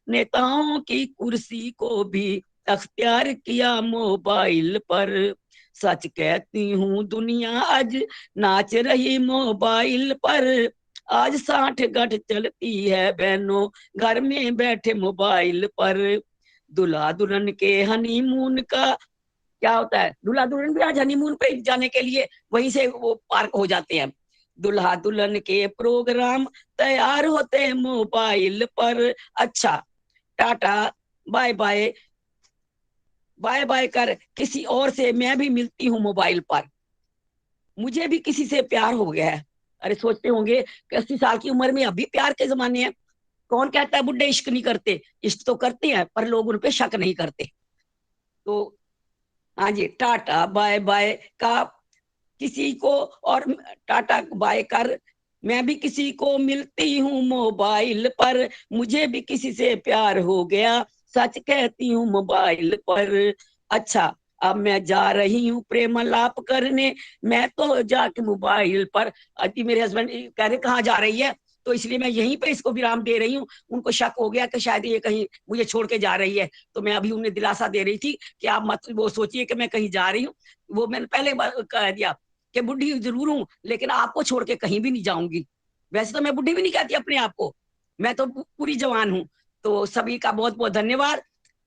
नेताओं की कुर्सी को भी अख्तियार किया मोबाइल पर, सच कहती हूँ दुनिया आज नाच रही मोबाइल पर, आज 60 गठ चलती है बहनों घर में बैठे मोबाइल पर, दुल्हा दुल्हन के हनीमून का क्या होता है, दुल्हा दुल्हन भी आज हनीमून पे जाने के लिए वहीं से वो पार्क हो जाते हैं। दुल्हा दुल्हन के प्रोग्राम तैयार होते हैं मोबाइल पर। अच्छा, टाटा बाय बाय, बाय बाय कर किसी और से मैं भी मिलती हूँ मोबाइल पर, मुझे भी किसी से प्यार हो गया है। अरे सोचते होंगे 80 साल की उम्र में अभी प्यार के जमाने हैं। कौन कहता है बुढ़े इश्क नहीं करते? इश्क तो करते हैं पर लोग उन पे शक नहीं करते। तो हाँ जी, टाटा बाय बाय का किसी को, और टाटा बाय कर मैं भी किसी को मिलती हूँ मोबाइल पर, मुझे भी किसी से प्यार हो गया सच कहती हूँ मोबाइल पर। अच्छा, अब मैं जा रही हूँ प्रेमालाप करने, मैं तो जाके मोबाइल पर। अभी मेरे हस्बैंड कह रहे कहाँ जा रही है, तो इसलिए मैं यहीं पे इसको विराम दे रही हूँ। उनको शक हो गया कि शायद ये कहीं मुझे छोड़ के जा रही है, तो मैं अभी उन्हें दिलासा दे रही थी कि आप मत वो सोचिए कि मैं कहीं जा रही हूँ। वो मैंने पहले कह दिया कि बुढ़ी जरूर हूँ लेकिन आपको छोड़ के कहीं भी नहीं जाऊंगी। वैसे तो मैं बुढ़ी भी नहीं कहती अपने आप को, मैं तो पूरी जवान हूँ। तो सभी का बहुत बहुत धन्यवाद।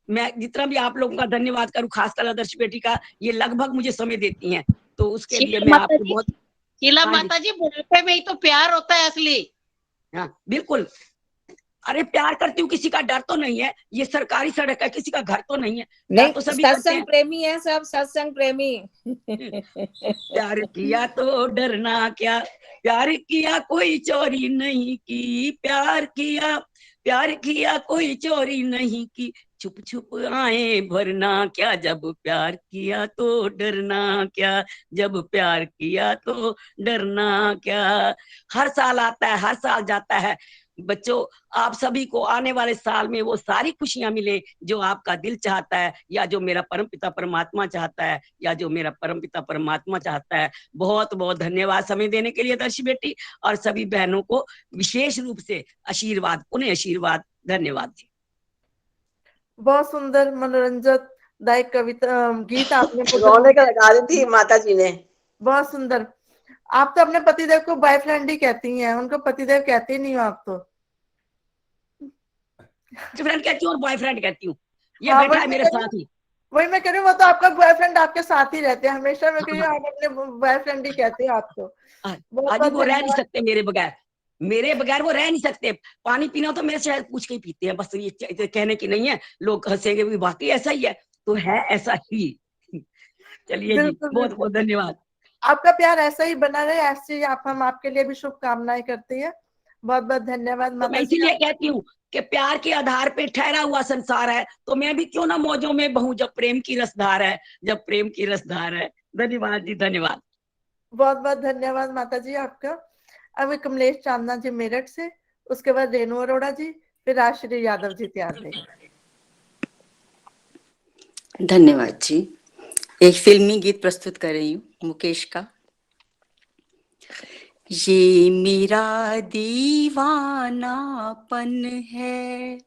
मैं जितना भी आप लोगों का धन्यवाद करूँ, खासकर आदर्श बेटी का, ये लगभग मुझे समय देती हैं, तो उसके लिए मैं आपको बहुत। शीला हाँ जी। माता जी, बुढ़ापे में ही तो प्यार होता है असली। हाँ बिल्कुल। अरे प्यार करती हूँ, किसी का डर तो नहीं है, ये सरकारी सड़क है, किसी का घर तो नहीं है, प्यार नहीं, तो सभी करते सत्संग हैं। प्रेमी है सब, सत्संग प्रेमी। प्यार किया तो डरना क्या, प्यार किया कोई चोरी नहीं की, प्यार किया कोई चोरी नहीं की, छुप छुप आए भरना क्या, जब प्यार किया तो डरना क्या, जब प्यार किया तो डरना क्या। हर साल आता है, हर साल जाता है। बच्चों, आप सभी को आने वाले साल में वो सारी खुशियां मिले जो आपका दिल चाहता है, या जो मेरा परमपिता परमात्मा चाहता है, या जो मेरा परमपिता परमात्मा चाहता है। बहुत बहुत धन्यवाद समय देने के लिए दर्शी बेटी, और सभी बहनों को विशेष रूप से आशीर्वाद, पुनः आशीर्वाद, धन्यवाद जी। बहुत सुंदर मनोरंजक दायक कविता गीत आपने रोने का लगा दी थी माता जी ने। बहुत सुंदर। आप तो अपने पतिदेव को बॉयफ्रेंड ही कहती हैं, उनको पतिदेव कहते ही नहीं हो आप तो। फ्रेंड कहती हूँ और बॉयफ्रेंड कहती हूँ, ये हाँ, बैठा है मेरे साथ ही। वही मैं कह रही हूँ, वो तो आपका बॉयफ्रेंड आपके साथ ही रहते हैं हमेशा। मैं कह रही हूँ आप अपने बॉयफ्रेंड ही कहते हैं आप तो। बहुत आजी बहुत वो रह नहीं धन्यवाद। सकते मेरे बगैर, मेरे बगैर वो रह नहीं सकते। पानी पीना तो मेरे से पूछ के ही पीते हैं, बस ये कहने की नहीं है, लोग हंसेंगे भी, वाकई ऐसा ही है, तो है ऐसा ही। चलिए जी, बिल्कुल बहुत बहुत धन्यवाद। आपका प्यार ऐसा ही बना रहे, ऐसे आप, हम आपके लिए भी शुभकामनाएं करते हैं। बहुत बहुत धन्यवाद तो माता मैं जी। इसीलिए कहती हूँ कि प्यार के आधार पे ठहरा हुआ संसार है, तो मैं भी क्यों ना मौजों में बहूं, जब प्रेम की रसधार है, जब प्रेम की रसधार है। धन्यवाद जी, धन्यवाद। बहुत बहुत धन्यवाद माता जी आपका। अब कमलेश चांदना जी मेरठ से, उसके बाद रेणु अरोड़ा जी, फिर आश्री यादव जी तैयार रहे। धन्यवाद जी। एक फिल्मी गीत प्रस्तुत कर रही हूँ मुकेश का। ये मेरा दीवानापन है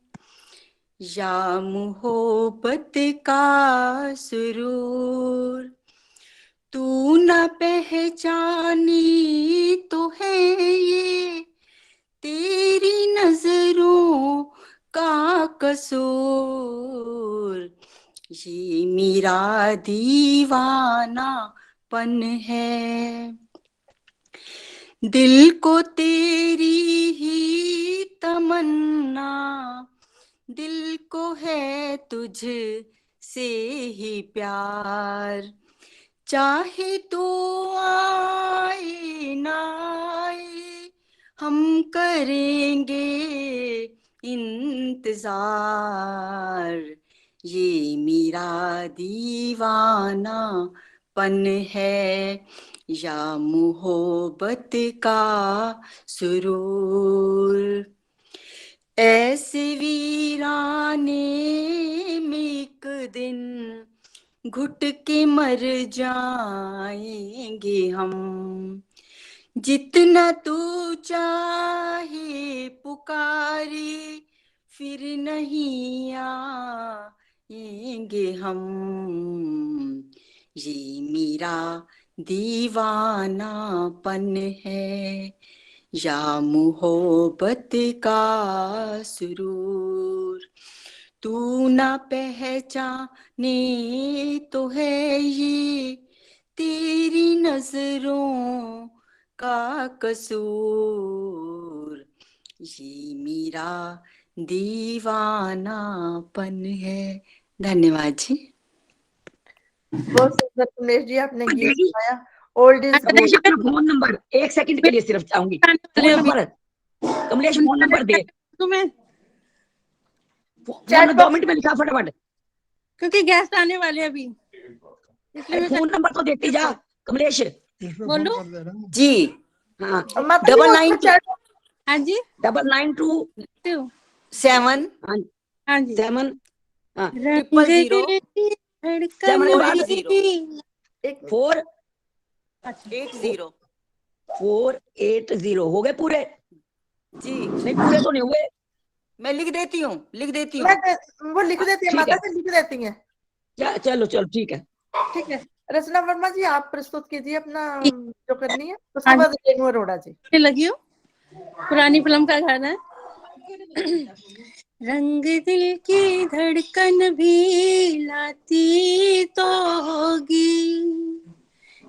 या मोहब्बत का सुरूर, तू न पहचानी तो है ये तेरी नजरों का कसूर, ये मेरा दीवानापन है। दिल को तेरी ही तमन्ना, दिल को है तुझ से ही प्यार, चाहे तो आए ना आए हम करेंगे इंतजार, ये मेरा दीवानापन है या मोहब्बत का सुरूर। ऐसे वीराने में एक दिन घुट के मर जाएंगे हम, जितना तू चाहे पुकारे फिर नहीं आएंगे हम, ये मेरा दीवानापन है या मोहब्बत का सुरूर, तू ना पहचाने तो है ये तेरी नजरों का कसूर, ये मेरा दीवानापन है। धन्यवाद जी। बहुत सुंदर कमलेश जी आपने गीत सुनाया। Old is gold. Phone number 1 second के लिए सिर्फ चाहूंगी, phone number Kamlesh, phone number दे तुम्हें, फोन 2 मिनट में लिखा फटाफट, क्योंकि गेस्ट आने वाले हैं अभी, इसलिए फोन नंबर तो देती जा कमलेश। बोलो जी। हाँ, 992 हाँ जी 992 7 हाँ जी 7 000 480 हो गए पूरे जी? नहीं पूरे तो नहीं हुए, मैं लिख देती हूँ वो लिख देती है, माता जी लिख देती हैं। चलो चलो ठीक है। ठीक है, रचना वर्मा जी आप प्रस्तुत कीजिए अपना जो करनी है, उसके बाद रेणु अरोड़ा जी। लगी हूँ। पुरानी फिल्म का गाना है। रंग दिल की धड़कन भी लाती तो होगी,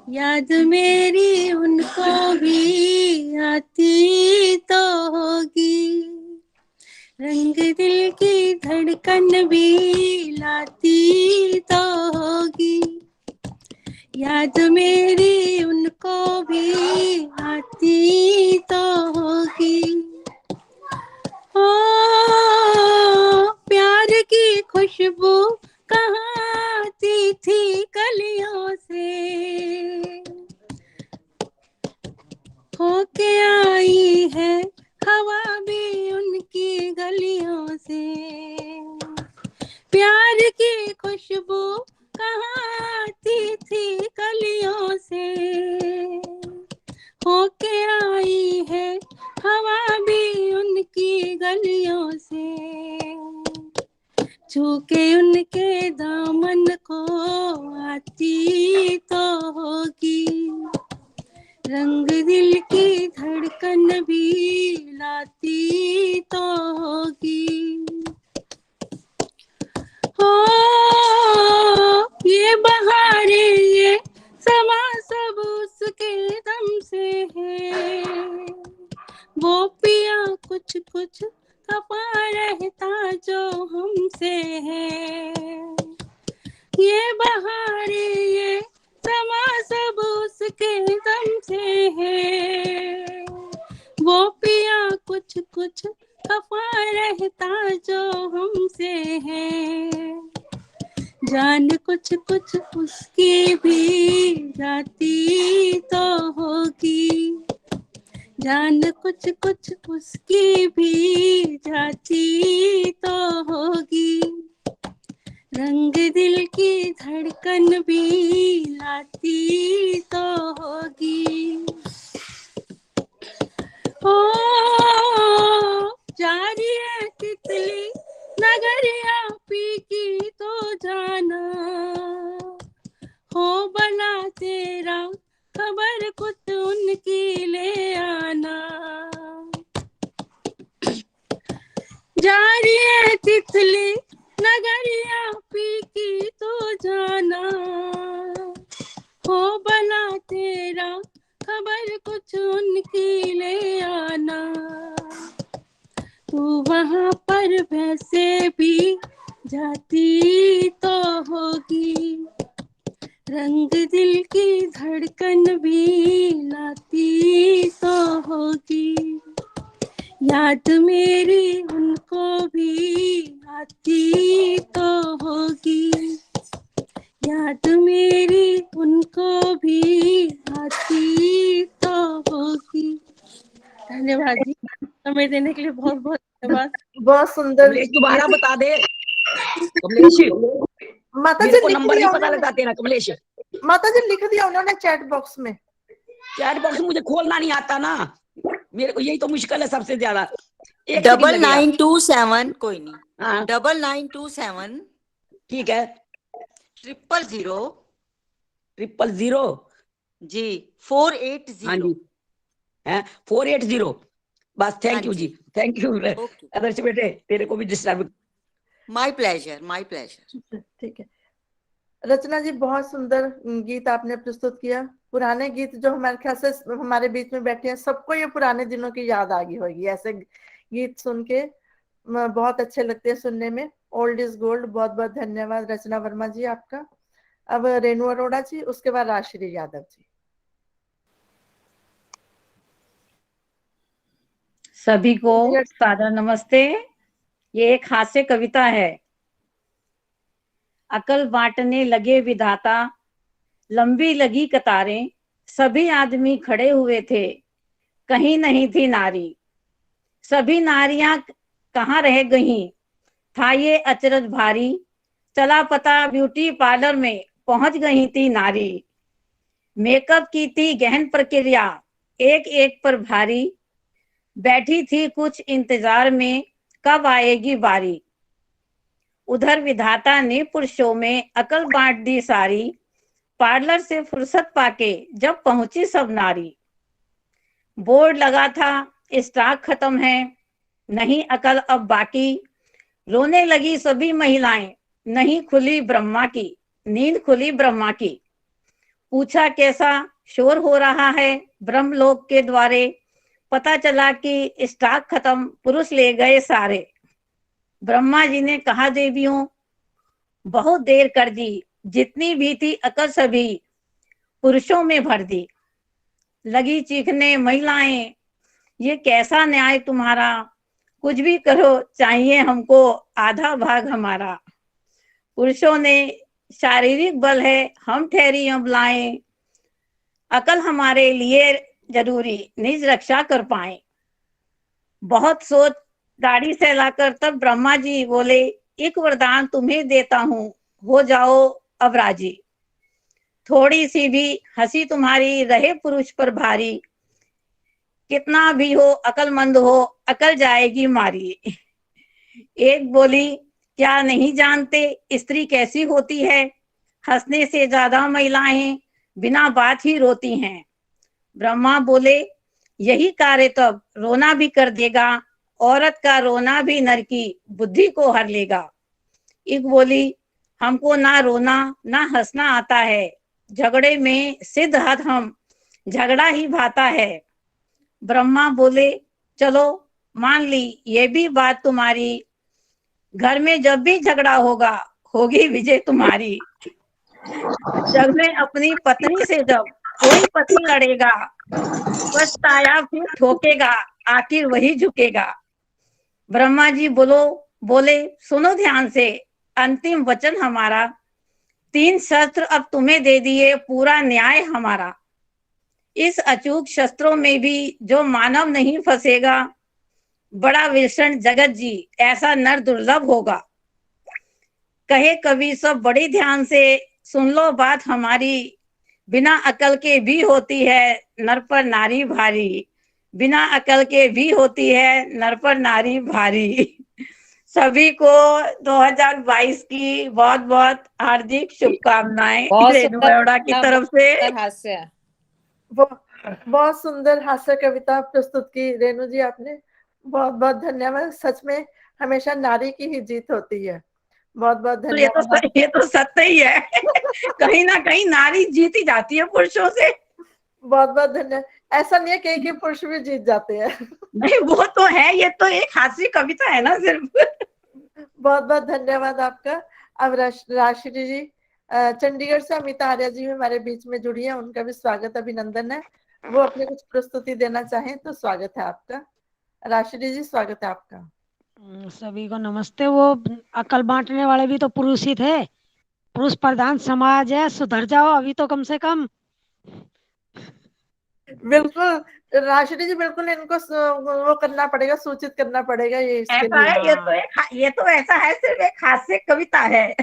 याद मेरी उनको भी आती तो होगी। रंग दिल की धड़कन भी लाती तो होगी, याद मेरी उनको भी आती तो होगी। ओ प्यार की खुशबू कहाँ आती थी कलियों से, होके आई है हवा भी उनकी गलियों से। प्यार की खुशबू कहाँ आती थी कलियों से, होके आई है हवा भी उनकी गलियों से। छूके उनके दामन को आती तो होगी, रंग दिल की धड़कन भी लाती तो होगी। हो ये बहारे ये समा सब उसके दम से है, वो पिया कुछ कुछ खपा रहता जो हमसे है। ये बहारे ये समा सब उसके दम से है, वो पिया कुछ कुछ खफा रहता जो हमसे है। जान कुछ कुछ उसकी भी जाती तो होगी, जान कुछ कुछ उसकी भी जाती तो होगी। रंग दिल की धड़कन भी लाती तो होगी। ओ जारी है तितली नगरिया पी की तो जाना, हो भला तेरा खबर कुछ उनकी ले आना। जारी है तितली नगरिया पी की तो जाना, हो भला तेरा खबर कुछ उनकी ले आना। तू वहाँ पर वैसे भी जाती तो होगी, रंग दिल की धड़कन भी लाती तो होगी। याद मेरी उनको भी आती तो होगी, याद मेरी उनको भी आती तो होगी। धन्यवाद जी, समय देने के लिए बहुत बहुत धन्यवाद। बहुत सुंदर। कमलेश दोबारा बता दे। कमलेश माता मेरे जी को लिख नंबर दिया नहीं पता उन्होंने, लगा तेरा कमलेश। माता जी लिख दिया उन्होंने चैट बॉक्स में। चैट बॉक्स मुझे खोलना नहीं आता ना, मेरे को यही तो मुश्किल है सबसे ज्यादा। 9927 कोई नहीं, हाँ 9927 ठीक है 000 000 जी 480। हाँ जी है 480 बस। हाँ थैंक यू जी, जी, थैंक यू ओके, आदर्श बेटे, तेरे को भी disturb. My pleasure, my pleasure. ठीक है रचना जी, बहुत सुंदर गीत आपने प्रस्तुत किया। पुराने गीत जो हमारे ख्याल से हमारे बीच में बैठे हैं सबको ये पुराने दिनों की याद आ गई होगी, ऐसे गीत सुन के बहुत अच्छे लगते हैं सुनने में। Old is gold. बहुत बहुत धन्यवाद रचना वर्मा जी आपका। अब रेणु अरोड़ा जी, उसके बाद राजश्री यादव जी। सभी को सादर नमस्ते। ये एक हास्य कविता है। अकल बांटने लगे विधाता, लंबी लगी कतारें, सभी आदमी खड़े हुए थे, कहीं नहीं थी नारी। सभी नारियां कहाँ रह गईं, था ये अचरज भारी। चला पता ब्यूटी पार्लर में पहुंच गई थी नारी। मेकअप की थी गहन प्रक्रिया, एक एक पर भारी। बैठी थी कुछ इंतजार में, कब आएगी बारी। उधर विधाता ने पुरुषों में अकल बांट दी सारी। पार्लर से फुर्सत पाके जब पहुंची सब नारी। बोर्ड लगा था स्टॉक खत्म है, नहीं अकल अब बाकी। रोने लगी सभी महिलाएं, नहीं खुली ब्रह्मा की नींद, खुली ब्रह्मा की। पूछा कैसा शोर हो रहा है ब्रह्मलोक के द्वारे, पता चला कि स्टॉक खत्म, पुरुष ले गए सारे। ब्रह्मा जी ने कहा देवियों बहुत देर कर दी, जितनी भी थी अकल सभी पुरुषों में भर दी। लगी चीखने महिलाएं, ये कैसा न्याय तुम्हारा, कुछ भी करो चाहिए हमको आधा भाग हमारा। पुरुषों ने शारीरिक बल है हम ठहरी अबलाएं, अकल हमारे लिए जरूरी निज रक्षा कर पाए। बहुत सोच दाढ़ी सहलाकर तब ब्रह्मा जी बोले, एक वरदान तुम्हें देता हूं, हो जाओ अब राजी। थोड़ी सी भी हंसी तुम्हारी रहे पुरुष पर भारी, कितना भी हो अकलमंद हो अकल जाएगी मारी। एक बोली, क्या नहीं जानते स्त्री कैसी होती है, हंसने से ज्यादा महिलाएं बिना बात ही रोती हैं। ब्रह्मा बोले, यही कार्य तब रोना भी कर देगा, औरत का रोना भी नर की बुद्धि को हर लेगा। एक बोली, हमको ना रोना ना हंसना आता है, झगड़े में सिद्ध हाथ हम झगड़ा ही भाता है। ब्रह्मा बोले, चलो मान ली ये भी बात तुम्हारी, घर में जब भी झगड़ा होगा होगी विजय तुम्हारी। जग में अपनी पत्नी से जब कोई पति लड़ेगा, पछताया फिर ठोकेगा, आखिर वही झुकेगा। ब्रह्मा जी बोले सुनो ध्यान से, अंतिम वचन हमारा, 3 शस्त्र अब तुम्हें दे दिए, पूरा न्याय हमारा। इस अचूक शस्त्रों में भी जो मानव नहीं फंसेगा, बड़ा विषण जगत जी ऐसा नर दुर्लभ होगा। कहे कवि सब बड़े ध्यान से, सुन लो बात हमारी, बिना अकल के भी होती है नर पर नारी भारी, बिना अकल के भी होती है नर पर नारी भारी। सभी को 2022 की बहुत बहुत हार्दिक शुभकामनाएं बहुत रेणु सुंदर अरोड़ा की तरफ से। हास्य। बहुत सुंदर हास्य कविता प्रस्तुत की रेणु जी आपने, बहुत बहुत धन्यवाद। सच में हमेशा नारी की ही जीत होती है। बहुत बहुत धन्यवाद। ये तो सत्य ही है। कहीं ना कहीं नारी जीत ही जाती है पुरुषों से। बहुत बहुत धन्यवाद। ऐसा नहीं है कि पुरुष भी जीत जाते हैं। नहीं वो तो है, ये तो एक हास्य कविता है ना सिर्फ। बहुत बहुत धन्यवाद आपका। अब राश्री जी चंडीगढ़ से अमिता आर्या जी हमारे बीच में जुड़ी है, उनका भी स्वागत अभिनंदन है। वो अपने कुछ प्रस्तुति देना चाहें तो स्वागत है आपका। राश्री जी स्वागत है आपका। सभी को नमस्ते। वो अकल बांटने वाले भी तो पुरुष ही थे, पुरुष प्रधान समाज है, सुधर जाओ अभी तो कम से कम। बिल्कुल राश्री जी, बिल्कुल इनको वो करना पड़ेगा, सूचित करना पड़ेगा ये इसके ऐसा है, लिए। ये तो ऐसा है, सिर्फ एक हास्य कविता है।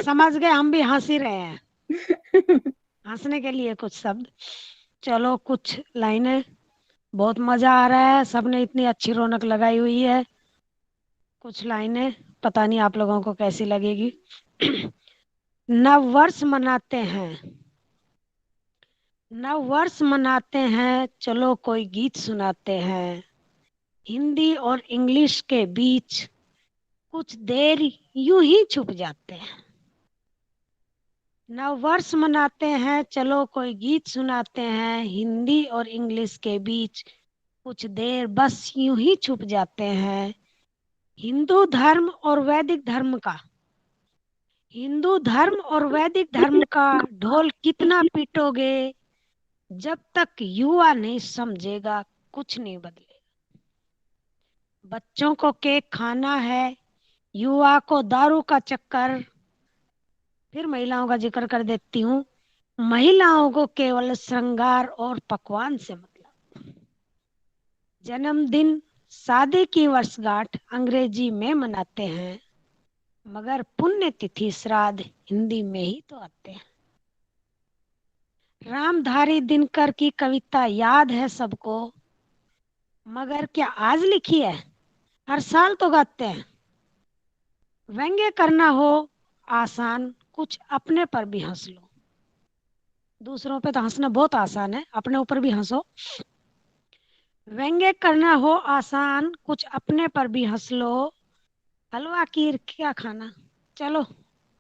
समझ गए, हम भी हंस ही रहे हैं। हंसने के लिए कुछ शब्द। चलो कुछ लाइनें, बहुत मजा आ रहा है, सबने इतनी अच्छी रौनक लगाई हुई है। कुछ लाइनें पता नहीं आप लोगों को कैसी लगेगी। नव वर्ष मनाते हैं, नव वर्ष मनाते हैं, चलो कोई गीत सुनाते हैं। हिंदी और इंग्लिश के बीच कुछ देर यूं ही छुप जाते हैं। नव वर्ष मनाते हैं, चलो कोई गीत सुनाते हैं। हिंदी और इंग्लिश के बीच कुछ देर बस यूं ही छुप जाते हैं। हिंदू धर्म और वैदिक धर्म का, हिंदू धर्म और वैदिक धर्म का ढोल कितना पीटोगे, जब तक युवा नहीं समझेगा कुछ नहीं बदलेगा। बच्चों को केक खाना है, युवा को दारू का चक्कर। फिर महिलाओं का जिक्र कर देती हूँ, महिलाओं को केवल श्रृंगार और पकवान से मतलब। जन्मदिन शादी की वर्षगांठ अंग्रेजी में मनाते हैं, मगर पुण्यतिथि श्राद्ध हिंदी में ही तो आते हैं। रामधारी दिनकर की कविता याद है सबको, मगर क्या आज लिखी है, हर साल तो गाते हैं। व्यंग्य करना हो आसान, कुछ अपने पर भी हंस लो। दूसरों पे तो हंसना बहुत आसान है, अपने ऊपर भी हंसो। व्यंग्य करना हो आसान, कुछ अपने पर भी हंस लो। हलवा खीर क्या खाना, चलो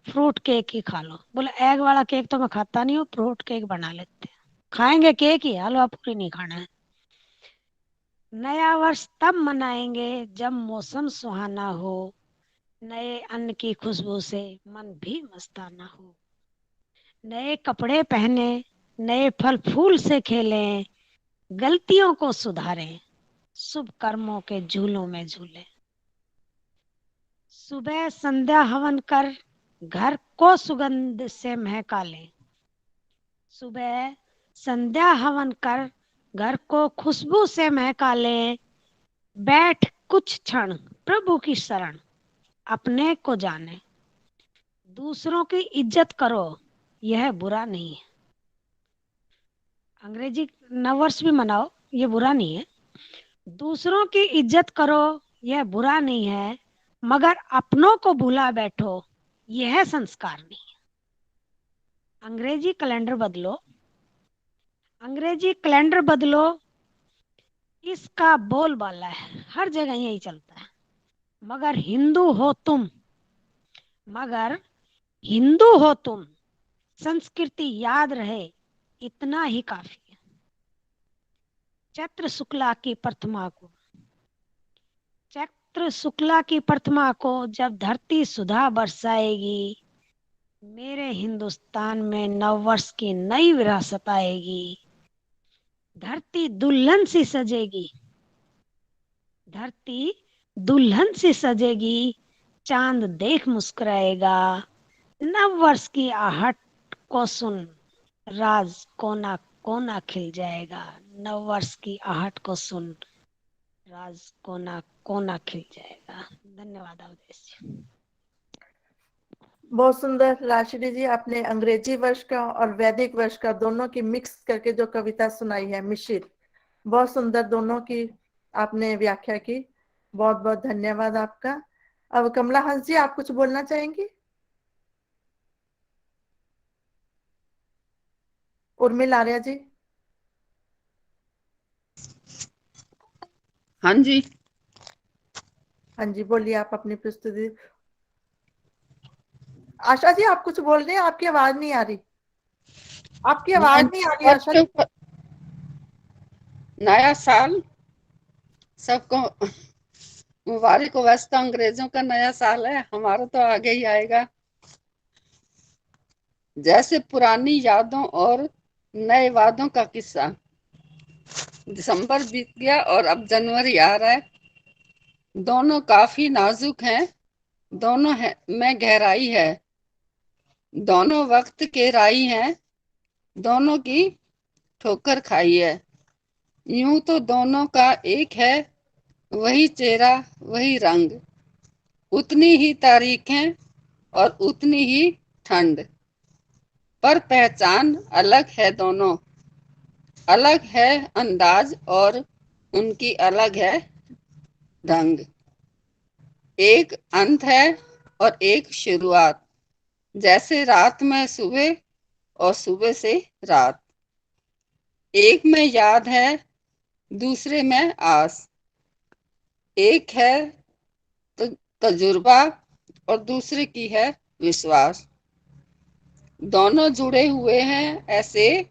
फ्रूट केक ही खा लो। बोले एग वाला केक तो मैं खाता नहीं हूँ, फ्रूट केक बना लेते हैं। खाएंगे केक ही, हलवा पूरी नहीं खाना है। नया वर्ष तब मनाएंगे जब मौसम सुहाना हो, नए अन्न की खुशबू से मन भी मस्ताना हो। नए कपड़े पहने, नए फल फूल से खेलें, गलतियों को सुधारें, शुभ कर्मों के झूलों में झूलें। सुबह संध्या हवन कर घर को सुगंध से महका लें। सुबह संध्या हवन कर घर को खुशबू से महका लें। बैठ कुछ क्षण प्रभु की शरण, अपने को जाने। दूसरों की इज्जत करो, यह बुरा नहीं है। अंग्रेजी नववर्ष भी मनाओ, ये बुरा नहीं है। दूसरों की इज्जत करो, यह बुरा नहीं है, मगर अपनों को भुला बैठो, यह संस्कार नहीं है। अंग्रेजी कैलेंडर बदलो, अंग्रेजी कैलेंडर बदलो, इसका बोलबाला है, हर जगह यही चलता है। मगर हिंदू हो तुम, मगर हिंदू हो तुम, संस्कृति याद रहे, इतना ही काफी है। चैत्र शुक्ला की प्रथमा को, चैत्र शुक्ला की प्रथमा को जब धरती सुधा बरसाएगी, मेरे हिंदुस्तान में नववर्ष की नई विरासत आएगी। धरती दुल्हन सी सजेगी, धरती दुल्हन सी सजेगी, चांद देख मुस्कुराएगा। नववर्ष की आहट को सुन, राज कोना कोना खिल जाएगा। नववर्ष की आहट को सुन, राज कोना कोना खिल जाएगा। धन्यवाद अवधेश जी। बहुत सुंदर राशिनी जी, आपने अंग्रेजी वर्ष का और वैदिक वर्ष का दोनों की मिक्स करके जो कविता सुनाई है, मिश्रित, बहुत सुंदर दोनों की आपने व्याख्या की। बहुत बहुत धन्यवाद आपका। अब कमला हंस जी, आप कुछ बोलना चाहेंगी? उर्मिला आर्या जी। हाँ जी, हाँ जी, बोलिए आप अपनी प्रस्तुति। आशा जी, आप कुछ बोल रहे हैं, आपकी आवाज नहीं आ रही, आपकी आवाज नहीं आ रही आशा जी। नया साल सबको मुबारक हो। वैसे तो अंग्रेजों का नया साल है, हमारा तो आगे ही आएगा। जैसे पुरानी यादों और नए वादों का किस्सा। दिसंबर बीत गया और अब जनवरी आ रहा है। दोनों काफी नाजुक हैं, दोनों में गहराई है, दोनों वक्त के राही हैं, दोनों की ठोकर खाई है। यूं तो दोनों का एक है, वही चेहरा वही रंग, उतनी ही तारीखें और उतनी ही ठंड, पर पहचान अलग है दोनों। अलग है अंदाज और उनकी अलग है ढंग। एक अंत है और एक शुरुआत, जैसे रात में सुबह और सुबह से रात। एक में याद है, दूसरे में आस। एक है तो तजुर्बा और दूसरे की है विश्वास। दोनों जुड़े हुए हैं ऐसे,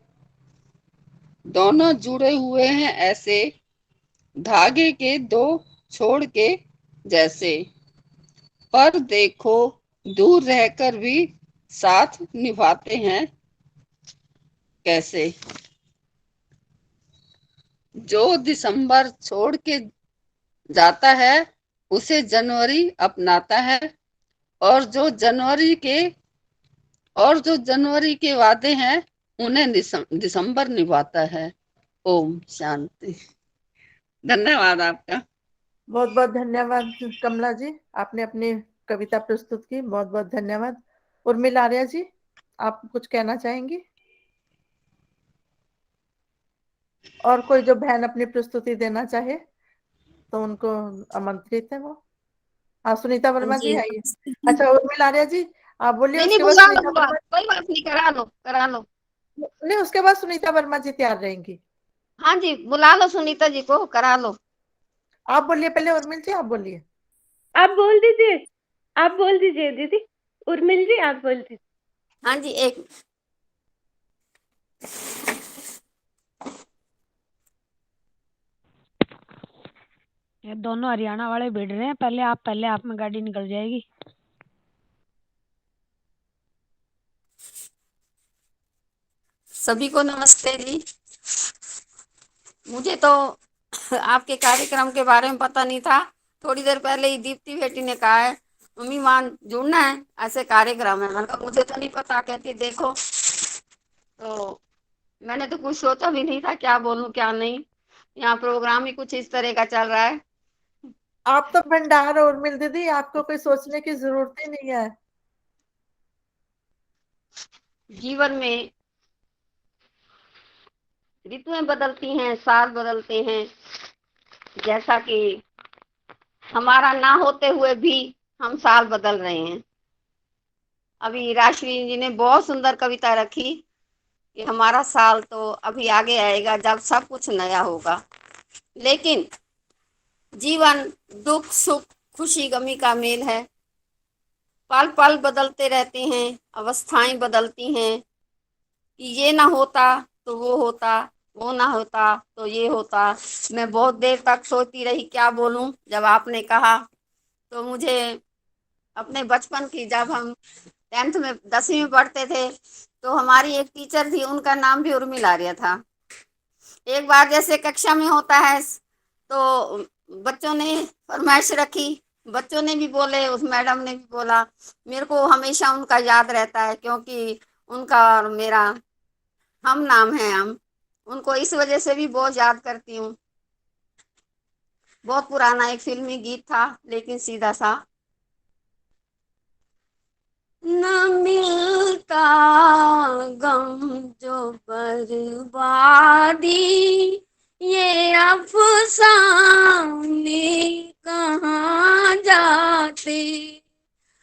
दोनों जुड़े हुए हैं ऐसे, धागे के दो छोड़ के जैसे। पर देखो दूर रहकर भी साथ निभाते हैं कैसे। जो दिसंबर छोड़ के जाता है उसे जनवरी अपनाता है, और जो जनवरी के वादे हैं उन्हें दिसंबर निभाता है। ओम शांति। धन्यवाद आपका। बहुत बहुत धन्यवाद कमला जी, आपने अपनी कविता प्रस्तुत की। बहुत बहुत धन्यवाद। उर्मिला आर्या जी, आप कुछ कहना चाहेंगी? और कोई जो बहन अपनी प्रस्तुति देना चाहे तो उनको आमंत्रित है वो। हाँ, सुनीता वर्मा जी आइए। अच्छा, उर्मिला आर्या जी आप बोलिए, उसके बाद सुनीता वर्मा। कोई बात नहीं, करा लो करा लो। नहीं, उसके बाद सुनीता वर्मा जी तैयार रहेंगी। हाँ जी, बुला लो सुनीता जी को, करा लो। आप बोलिए पहले, उर्मिल जी आप बोलिए। आप बोल दीजिए, आप बोल दीजिए दीदी, उर्मिल जी आप बोल दीजिए। हाँ जी, एक ये दोनों हरियाणा वाले भिड़ रहे हैं, पहले आप में गाड़ी निकल जाएगी। सभी को नमस्ते जी। मुझे तो आपके कार्यक्रम के बारे में पता नहीं था। थोड़ी देर पहले ही दीप्ति बेटी ने कहा है मम्मी मान जुड़ना है, ऐसे कार्यक्रम है। मैंने कहा मुझे तो नहीं पता। कहती देखो, तो मैंने तो कुछ सोचा भी नहीं था क्या बोलूं क्या नहीं। यहाँ प्रोग्राम ही कुछ इस तरह का चल रहा है। आप तो भंडार हो उर्मिल दीदी, आपको कोई सोचने की जरूरत ही नहीं है। जीवन में ऋतुएं बदलती हैं, साल बदलते हैं, जैसा कि हमारा ना होते हुए भी हम साल बदल रहे हैं। अभी राष्ट्रीय जी ने बहुत सुंदर कविता रखी कि हमारा साल तो अभी आगे आएगा जब सब कुछ नया होगा। लेकिन जीवन दुख सुख खुशी गमी का मेल है। पल पल बदलते रहते हैं, अवस्थाएं बदलती हैं कि ये ना होता तो वो होता, वो ना होता तो ये होता। मैं बहुत देर तक सोचती रही क्या बोलूं। जब आपने कहा तो मुझे अपने बचपन की, जब हम 10th में 10वीं में पढ़ते थे तो हमारी एक टीचर थी, उनका नाम भी उर्मिल आर्य था। एक बार जैसे कक्षा में होता है तो बच्चों ने फरमाइश रखी, बच्चों ने भी बोले, उस मैडम ने भी बोला। मेरे को हमेशा उनका याद रहता है क्योंकि उनका और मेरा हम नाम है। हम उनको इस वजह से भी बहुत याद करती हूँ। बहुत पुराना एक फिल्मी गीत था लेकिन सीधा सा, न मिलता गम जो बर्बादी, ये अफसाने कहाँ जाते।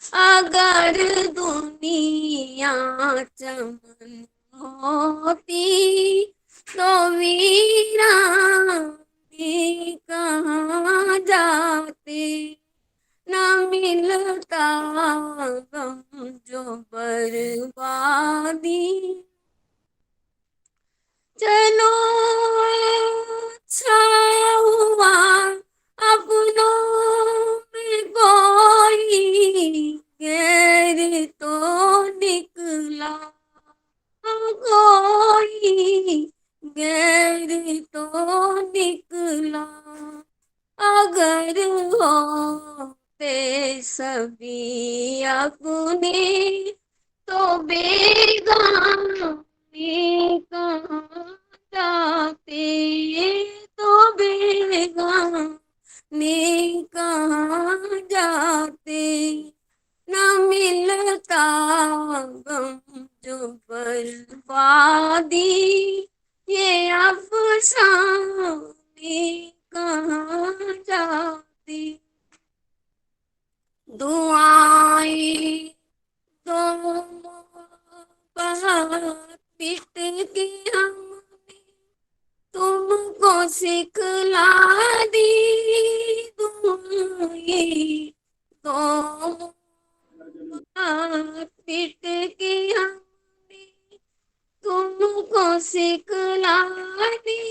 अगर दुनिया चमन होती तो वीराने कहाँ जाते। न मिलता गम जो बर्बादी। चलो अच्छा हुआ अपनों में कोई गैर तो निकला, कोई गैर तो निकला। अगर होते सभी अपने तो बेगाने कहाँ जाते। तो बेगाने कहाँ जाते। न मिलता गम जो बर्बादी, ये अफसाने कहाँ जाती। दुआएं दो बात मिट के हमने तुमको सिखला दी। दुआएं दो बात मिट के हमने तुमको सिखला दी।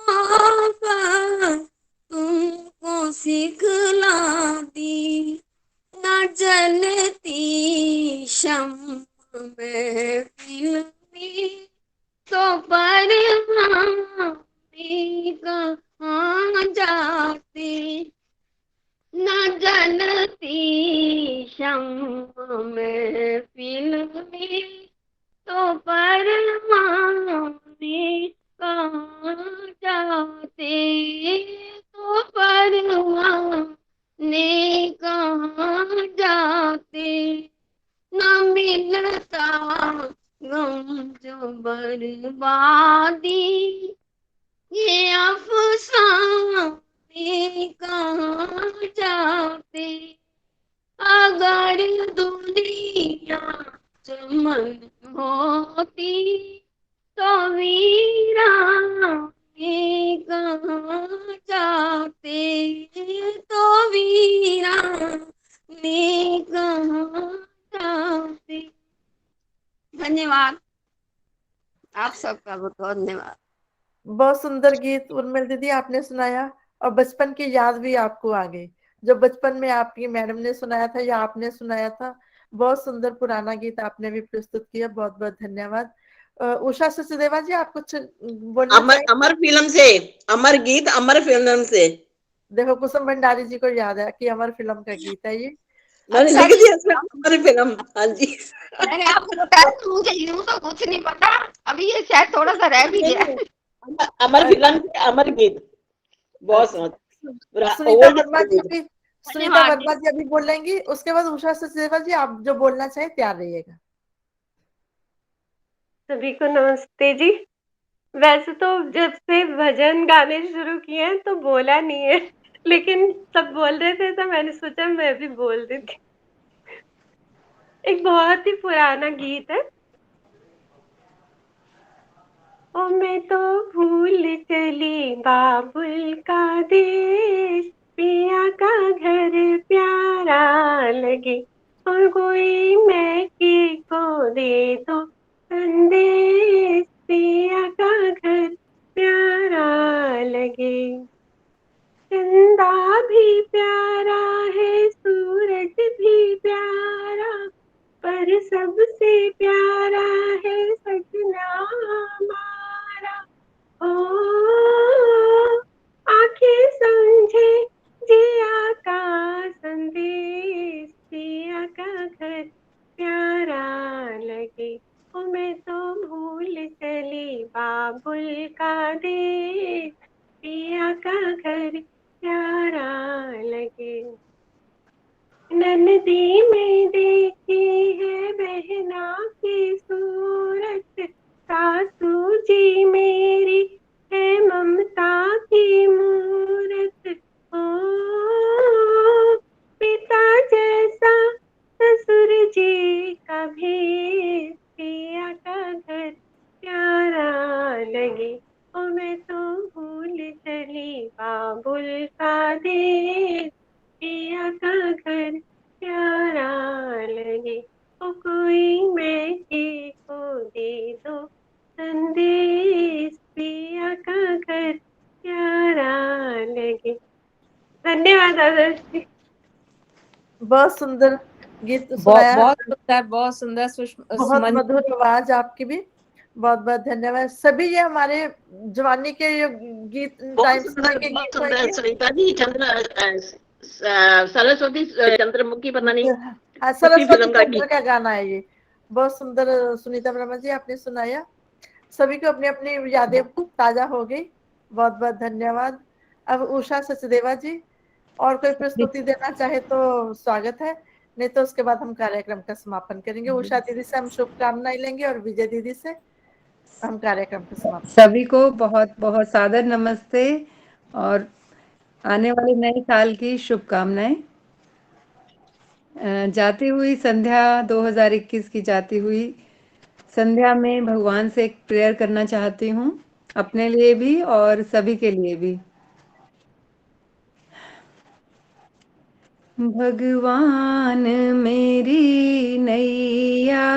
मोहब्बत तुमको सिखला दी। न जलती शम्म महफिल में तो परवाने कहाँ जाते। न जलती शम्म महफिल में तो परवाने कहाँ जाते। तो परवाने कहाँ जाते। न मिलता गम जो बर्बादी, ये अफसाने कहाँ जाते। अगर दुनिया चमन होती तो वीराने सबका बहुत धन्यवाद। बहुत सुंदर गीत उर्मिल दीदी आपने सुनाया और बचपन की याद भी आपको आ गई, जो बचपन में आपकी मैडम ने सुनाया था या आपने सुनाया था। बहुत सुंदर पुराना गीत आपने भी प्रस्तुत किया, बहुत बहुत धन्यवाद। उषा सचदेवा जी आप कुछ बोलना अमर चाहेंगे? अमर फिल्म से, अमर गीत अमर फिल्म से। देखो कुसुम भंडारी जी को याद है कि अमर फिल्म का गीत है ये। मैंने अच्छा लिख जी, दिया इसमें अमर फिल्म। हाँ जी। मैंने आपको बताया तो मुझे यूं तो कुछ नहीं पता, अभी ये शायद थोड़ा सा रह भी गया। अमर फिल्म के अमर गीत बहुत समझ सुनीता ओल्ड वर्मा जी अभी सुनीता धन्यवाद वर्मा जी अभी बोलेंगी, उसके बाद उषा सचदेवा जी आप जो बोलना चाहे तैयार रहिएगा। सभी को नमस्ते जी। वैसे तो जब से भजन गाने शुरू किए हैं तो बोला नहीं है, लेकिन सब बोल रहे थे तो मैंने सोचा मैं भी बोल देती। एक बहुत ही पुराना गीत है। ओ मैं तो भूल चली बाबुल का देश, पिया का घर प्यारा लगे, और कोई मैके को दे दो संदेश, पिया का घर प्यारा लगे। चंदा भी प्यारा है, सूरज भी प्यारा, पर सबसे प्यारा है सजना हमारा। ओ आंखें समझे जिया का संदेश, जिया का घर प्यारा लगे। ओ मैं तो भूल चली बाबुल का देश, पिया का घर प्यारा लगे। नन्दी में देखी है बहना की सूरत, सासू जी मेरी है ममता की मूरत। ओ पिता जैसा ससुर जी का भेष, पिया का घर प्यारा लगे। ओ मैं तो भूल चली बाबुल का देश, पिया का घर प्यारा लगे। ओ कोई मैके को दे दो संदेश, पिया का घर प्यारा लगे। धन्यवाद आदर्श। बहुत सुंदर गीत बहुत सुनाया। बहुत सुंदर, बहुत सुंदर बहुत मधुर आवाज आपकी भी। बहुत बहुत धन्यवाद। सभी ये हमारे जवानी के ये गीत टाइम समय के बहुत गीत सुंदर होंगे। सुनीता जी। सरस्वती चंद्रमुखी पता नहीं हाँ, उसी सरस्वती फिल्म का चंद्र गीत। का गाना है ये। बहुत सुंदर सुनीता वर्मा जी आपने सुनाया। सभी को अपनी अपनी यादें ताजा हो गई। बहुत बहुत धन्यवाद। अब उषा सचदेवा जी और कोई प्रस्तुति देना चाहे तो स्वागत है, नहीं तो उसके बाद हम कार्यक्रम का समापन करेंगे। उषा दीदी से हम शुभकामनाएं लेंगे और विजय दीदी से हम कार्यक्रम का समापन। सभी को बहुत बहुत सादर नमस्ते और आने वाले नए साल की शुभकामनाएं। जाती हुई संध्या 2021 की जाती हुई संध्या में भगवान से एक प्रेयर करना चाहती हूँ, अपने लिए भी और सभी के लिए भी। भगवान मेरी नैया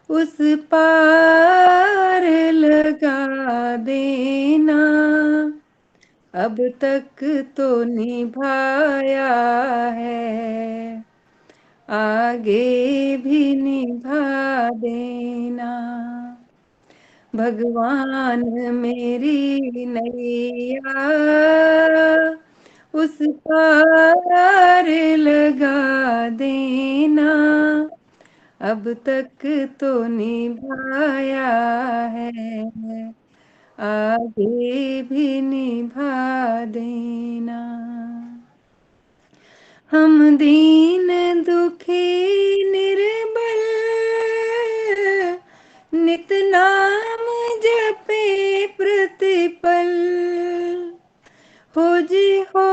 उस पार लगा देना, अब तक तो निभाया है, आगे भी निभा देना। भगवान मेरी नैया उस पार लगा देना, अब तक तो निभाया है, आगे भी निभा देना। हम दीन दुखी निर्बल नित नाम जपे प्रतिपल, हो जी हो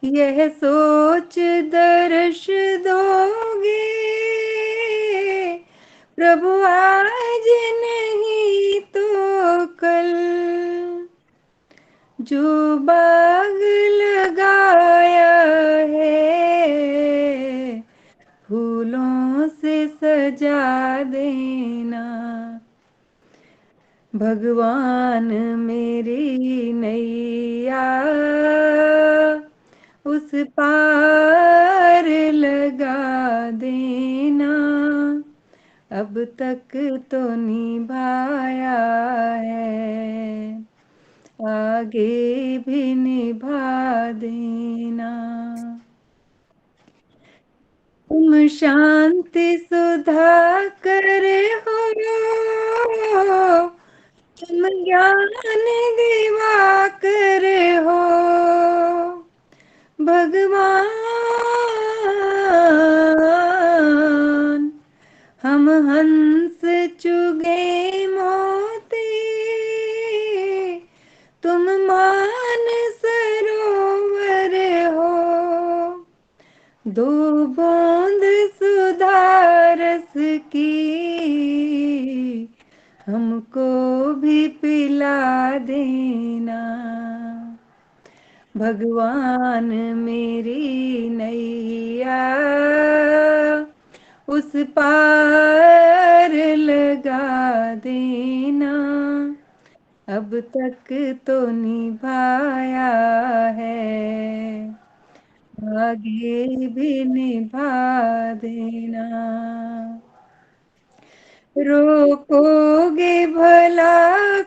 यह सोच दर्श दोगे, प्रभु आज नहीं तो कल, जो बाग लगाया है फूलों फूलों से सजा देना। भगवान मेरी नैया उस पार लगा देना। अब तक तो निभाया है, आगे भी निभा देना। तुम शांति सुधा कर हो, तुम ज्ञान दिवाकर हो। भगवान हम हंस चुगे मोती, तुम मान सरोवर हो। दो बूंद सुधा रस की हमको भी पिला देना। भगवान मेरी नैया उस पार लगा देना। अब तक तो निभाया है, आगे भी निभा देना। रोकोगे भला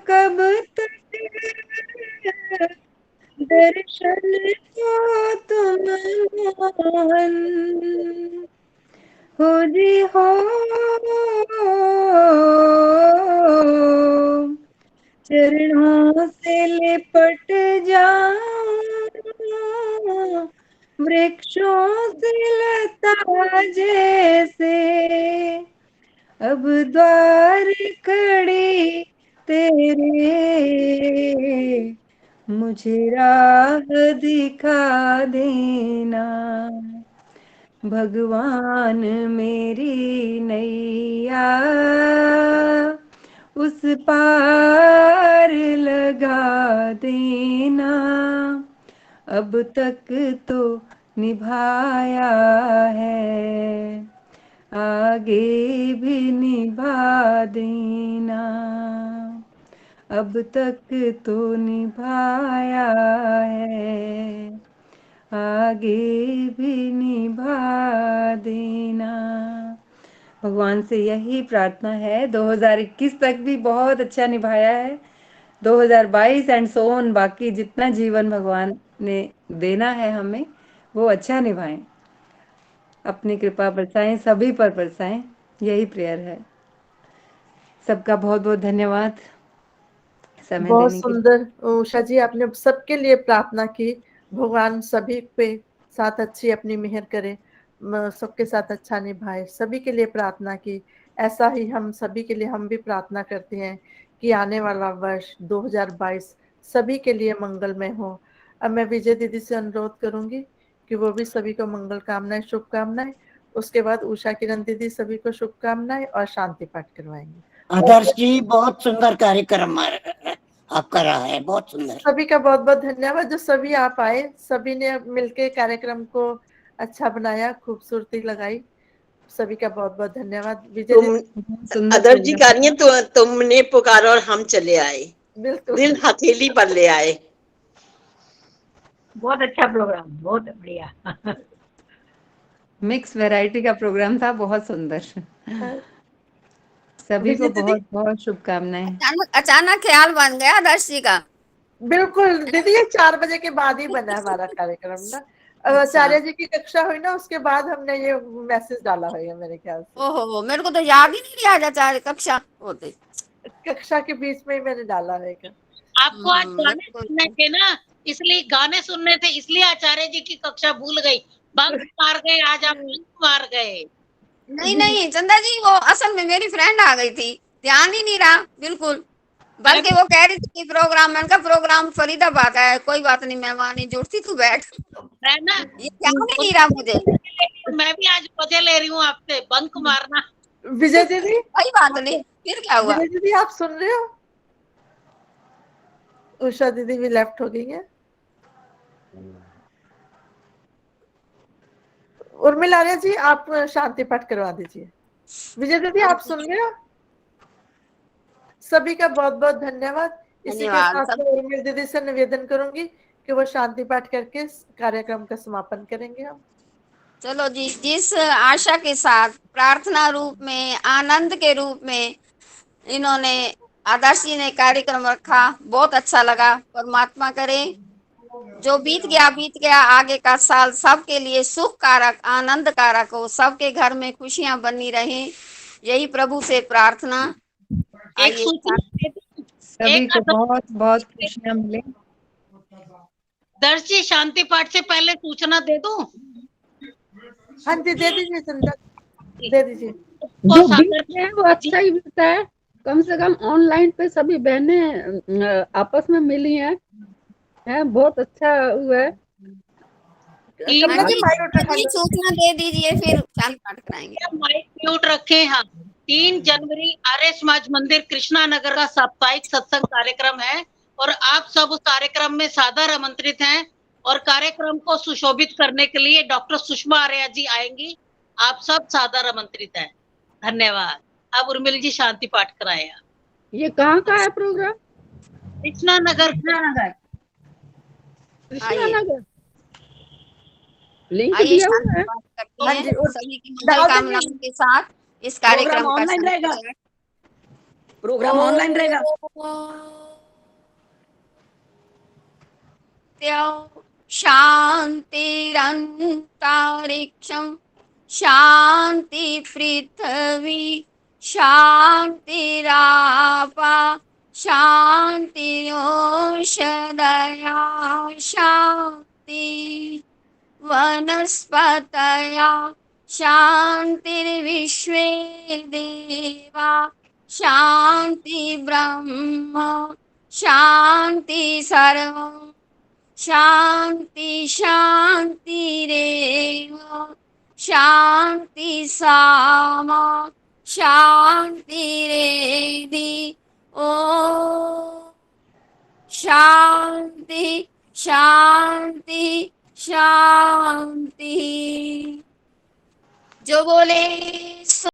कब तक दर्शन को तुम मोहन। हो जी हो चरणों से लिपट जाऊं, वृक्षों से लता जैसे। अब द्वार खड़ी तेरे, मुझे राह दिखा देना। भगवान मेरी नैया उस पार लगा देना। अब तक तो निभाया है, आगे भी निभा देना। अब तक तो निभाया है, आगे भी निभा देना। भगवान से यही प्रार्थना है, 2021 तक भी बहुत अच्छा निभाया है। 2022 एंड सो ऑन, बाकी जितना जीवन भगवान ने देना है हमें वो अच्छा निभाएं, अपनी कृपा बरसाएं, सभी पर बरसाएं, यही प्रेयर है। सबका बहुत बहुत धन्यवाद समय बहुत देने के लिए। सुंदर उषा जी, आपने सबके लिए प्रार्थना की। भगवान सभी पे साथ अच्छी अपनी मेहर करे, सबके साथ अच्छा निभाए, सभी के लिए प्रार्थना की। ऐसा ही हम सभी के लिए हम भी प्रार्थना करते हैं कि आने वाला वर्ष 2022 सभी के लिए मंगलमय हो। अब मैं विजय दीदी से अनुरोध करूंगी कि वो भी सभी को मंगल कामनाएं, शुभकामनाएं। उसके बाद उषा किरण दीदी सभी को शुभकामनाएं और शांति पाठ करवाएंगे। आदर्श जी बहुत सुंदर कार्यक्रम आपका रहा है, बहुत सुंदर। सभी का बहुत बहुत धन्यवाद, जो सभी आप आए, सभी ने मिलके कार्यक्रम को अच्छा बनाया, खूबसूरती लगाई। सभी का बहुत बहुत धन्यवाद। विजय तुम आदर्श जी कह रही हैं तो तुमने पुकारा और हम चले आए, बिल्कुल दिल हथेली पर ले आए। बहुत अच्छा प्रोग्राम, बहुत बढ़िया। मिक्स वैरायटी का प्रोग्राम था, बहुत सुंदर। सभी को बहुत बहुत शुभकामनाएं। अचानक ख्याल बन गया आदर्श जी का। बिल्कुल दीदी, ये 4 बजे के बाद ही बना हमारा कार्यक्रम ना। आचार्य जी की कक्षा हुई ना, उसके बाद हमने ये मैसेज डाला है मेरे ख्याल से। ओहो, मेरे को तो याद ही नहीं रहा आचार्य कक्षा होते। कक्षा के बीच में ही मैंने डाला है। आपको आज गाने सुनने थे ना, इसलिए गाने सुनने थे, इसलिए आचार्य जी की कक्षा भूल गई, बंक मार गए, आज आप बंक मार गए। नहीं नहीं चंदा जी, वो असल में मेरी फ्रेंड आ गई थी, ध्यान ही नहीं रहा बिल्कुल। बल्कि वो कह रही थी कि प्रोग्राम, मैंने कहा प्रोग्राम फरीदाबाद का है, कोई बात नहीं, मैं वहां नहीं जुड़ती, तू बैठ। है ना, ये ध्यान ही नहीं रहा मुझे। मैं भी आज मजे ले रही हूँ आपसे, बंक मारना। विजय दीदी कोई बात नहीं, फिर क्या हुआ? विजय दीदी आप सुन रहे हो? उषा दीदी भी लेफ्ट हो गई है। उर्मिला आर्य जी आप शांति पाठ करवा दीजिए। विजय दीदी आप सुन रहे हो? सभी का बहुत बहुत धन्यवाद। इसी के धन्यवाद साथ मैं उर्मिला दीदी से निवेदन करूंगी कि वो शांति पाठ करके कार्यक्रम का समापन करेंगे हम। चलो जी, जिस आशा के साथ प्रार्थना रूप में, आनंद के रूप में इन्होंने आदर्श जी ने कार्यक्रम रखा, बहुत अच्छा लगा। परमात्मा करे जो बीत गया, आगे का साल सबके लिए सुख कारक, आनंद कारक हो, सबके घर में खुशियां बनी रहे, यही प्रभु से प्रार्थना। एक सूचना सभी को बहुत बहुत खुशियां मिले। दर्शी शांति पाठ से पहले सूचना दे दूं? हाँ जी दे दीजिए संध्या, दे दीजिए। जो बीत गया है वो अच्छा ही बीता है। कम से कम ऑनलाइन पे सभी बहनें आपस में मिली हैं, बहुत अच्छा हुआ है। सूचना दे दीजिए, फिर शांति पाठ कराएंगे। माइक म्यूट रखे। हाँ, 3 जनवरी आर्य समाज मंदिर कृष्णा नगर का साप्ताहिक सत्संग कार्यक्रम है और आप सब उस कार्यक्रम में सादर आमंत्रित हैं और कार्यक्रम को सुशोभित करने के लिए डॉक्टर सुषमा आर्य जी आएंगी। आप सब सादर आमंत्रित हैं। धन्यवाद। अब उर्मिल जी शांति पाठ कराएगा। ये कहाँ का है प्रोग्राम? कृष्णा नगर। कृष्णा नगर लिंक आइए दिया हुआ शांति है। पाठ करते हैं सभी की मंगल कामनाओं के साथ। इस कार्यक्रम का ऑनलाइन रहेगा। प्रोग्राम ऑनलाइन रहेगा। शांतिरंतरिक्षं शांति पृथ्वी शांतिरापा शांतिरोषधया शांति वनस्पतया शांतिर्विश्वे देवा शांति ब्रह्म शांति सर्वम् शांति शांतिरेव शांति सामा शांतिरेधि ओ शांति शांति शांति। जो बोले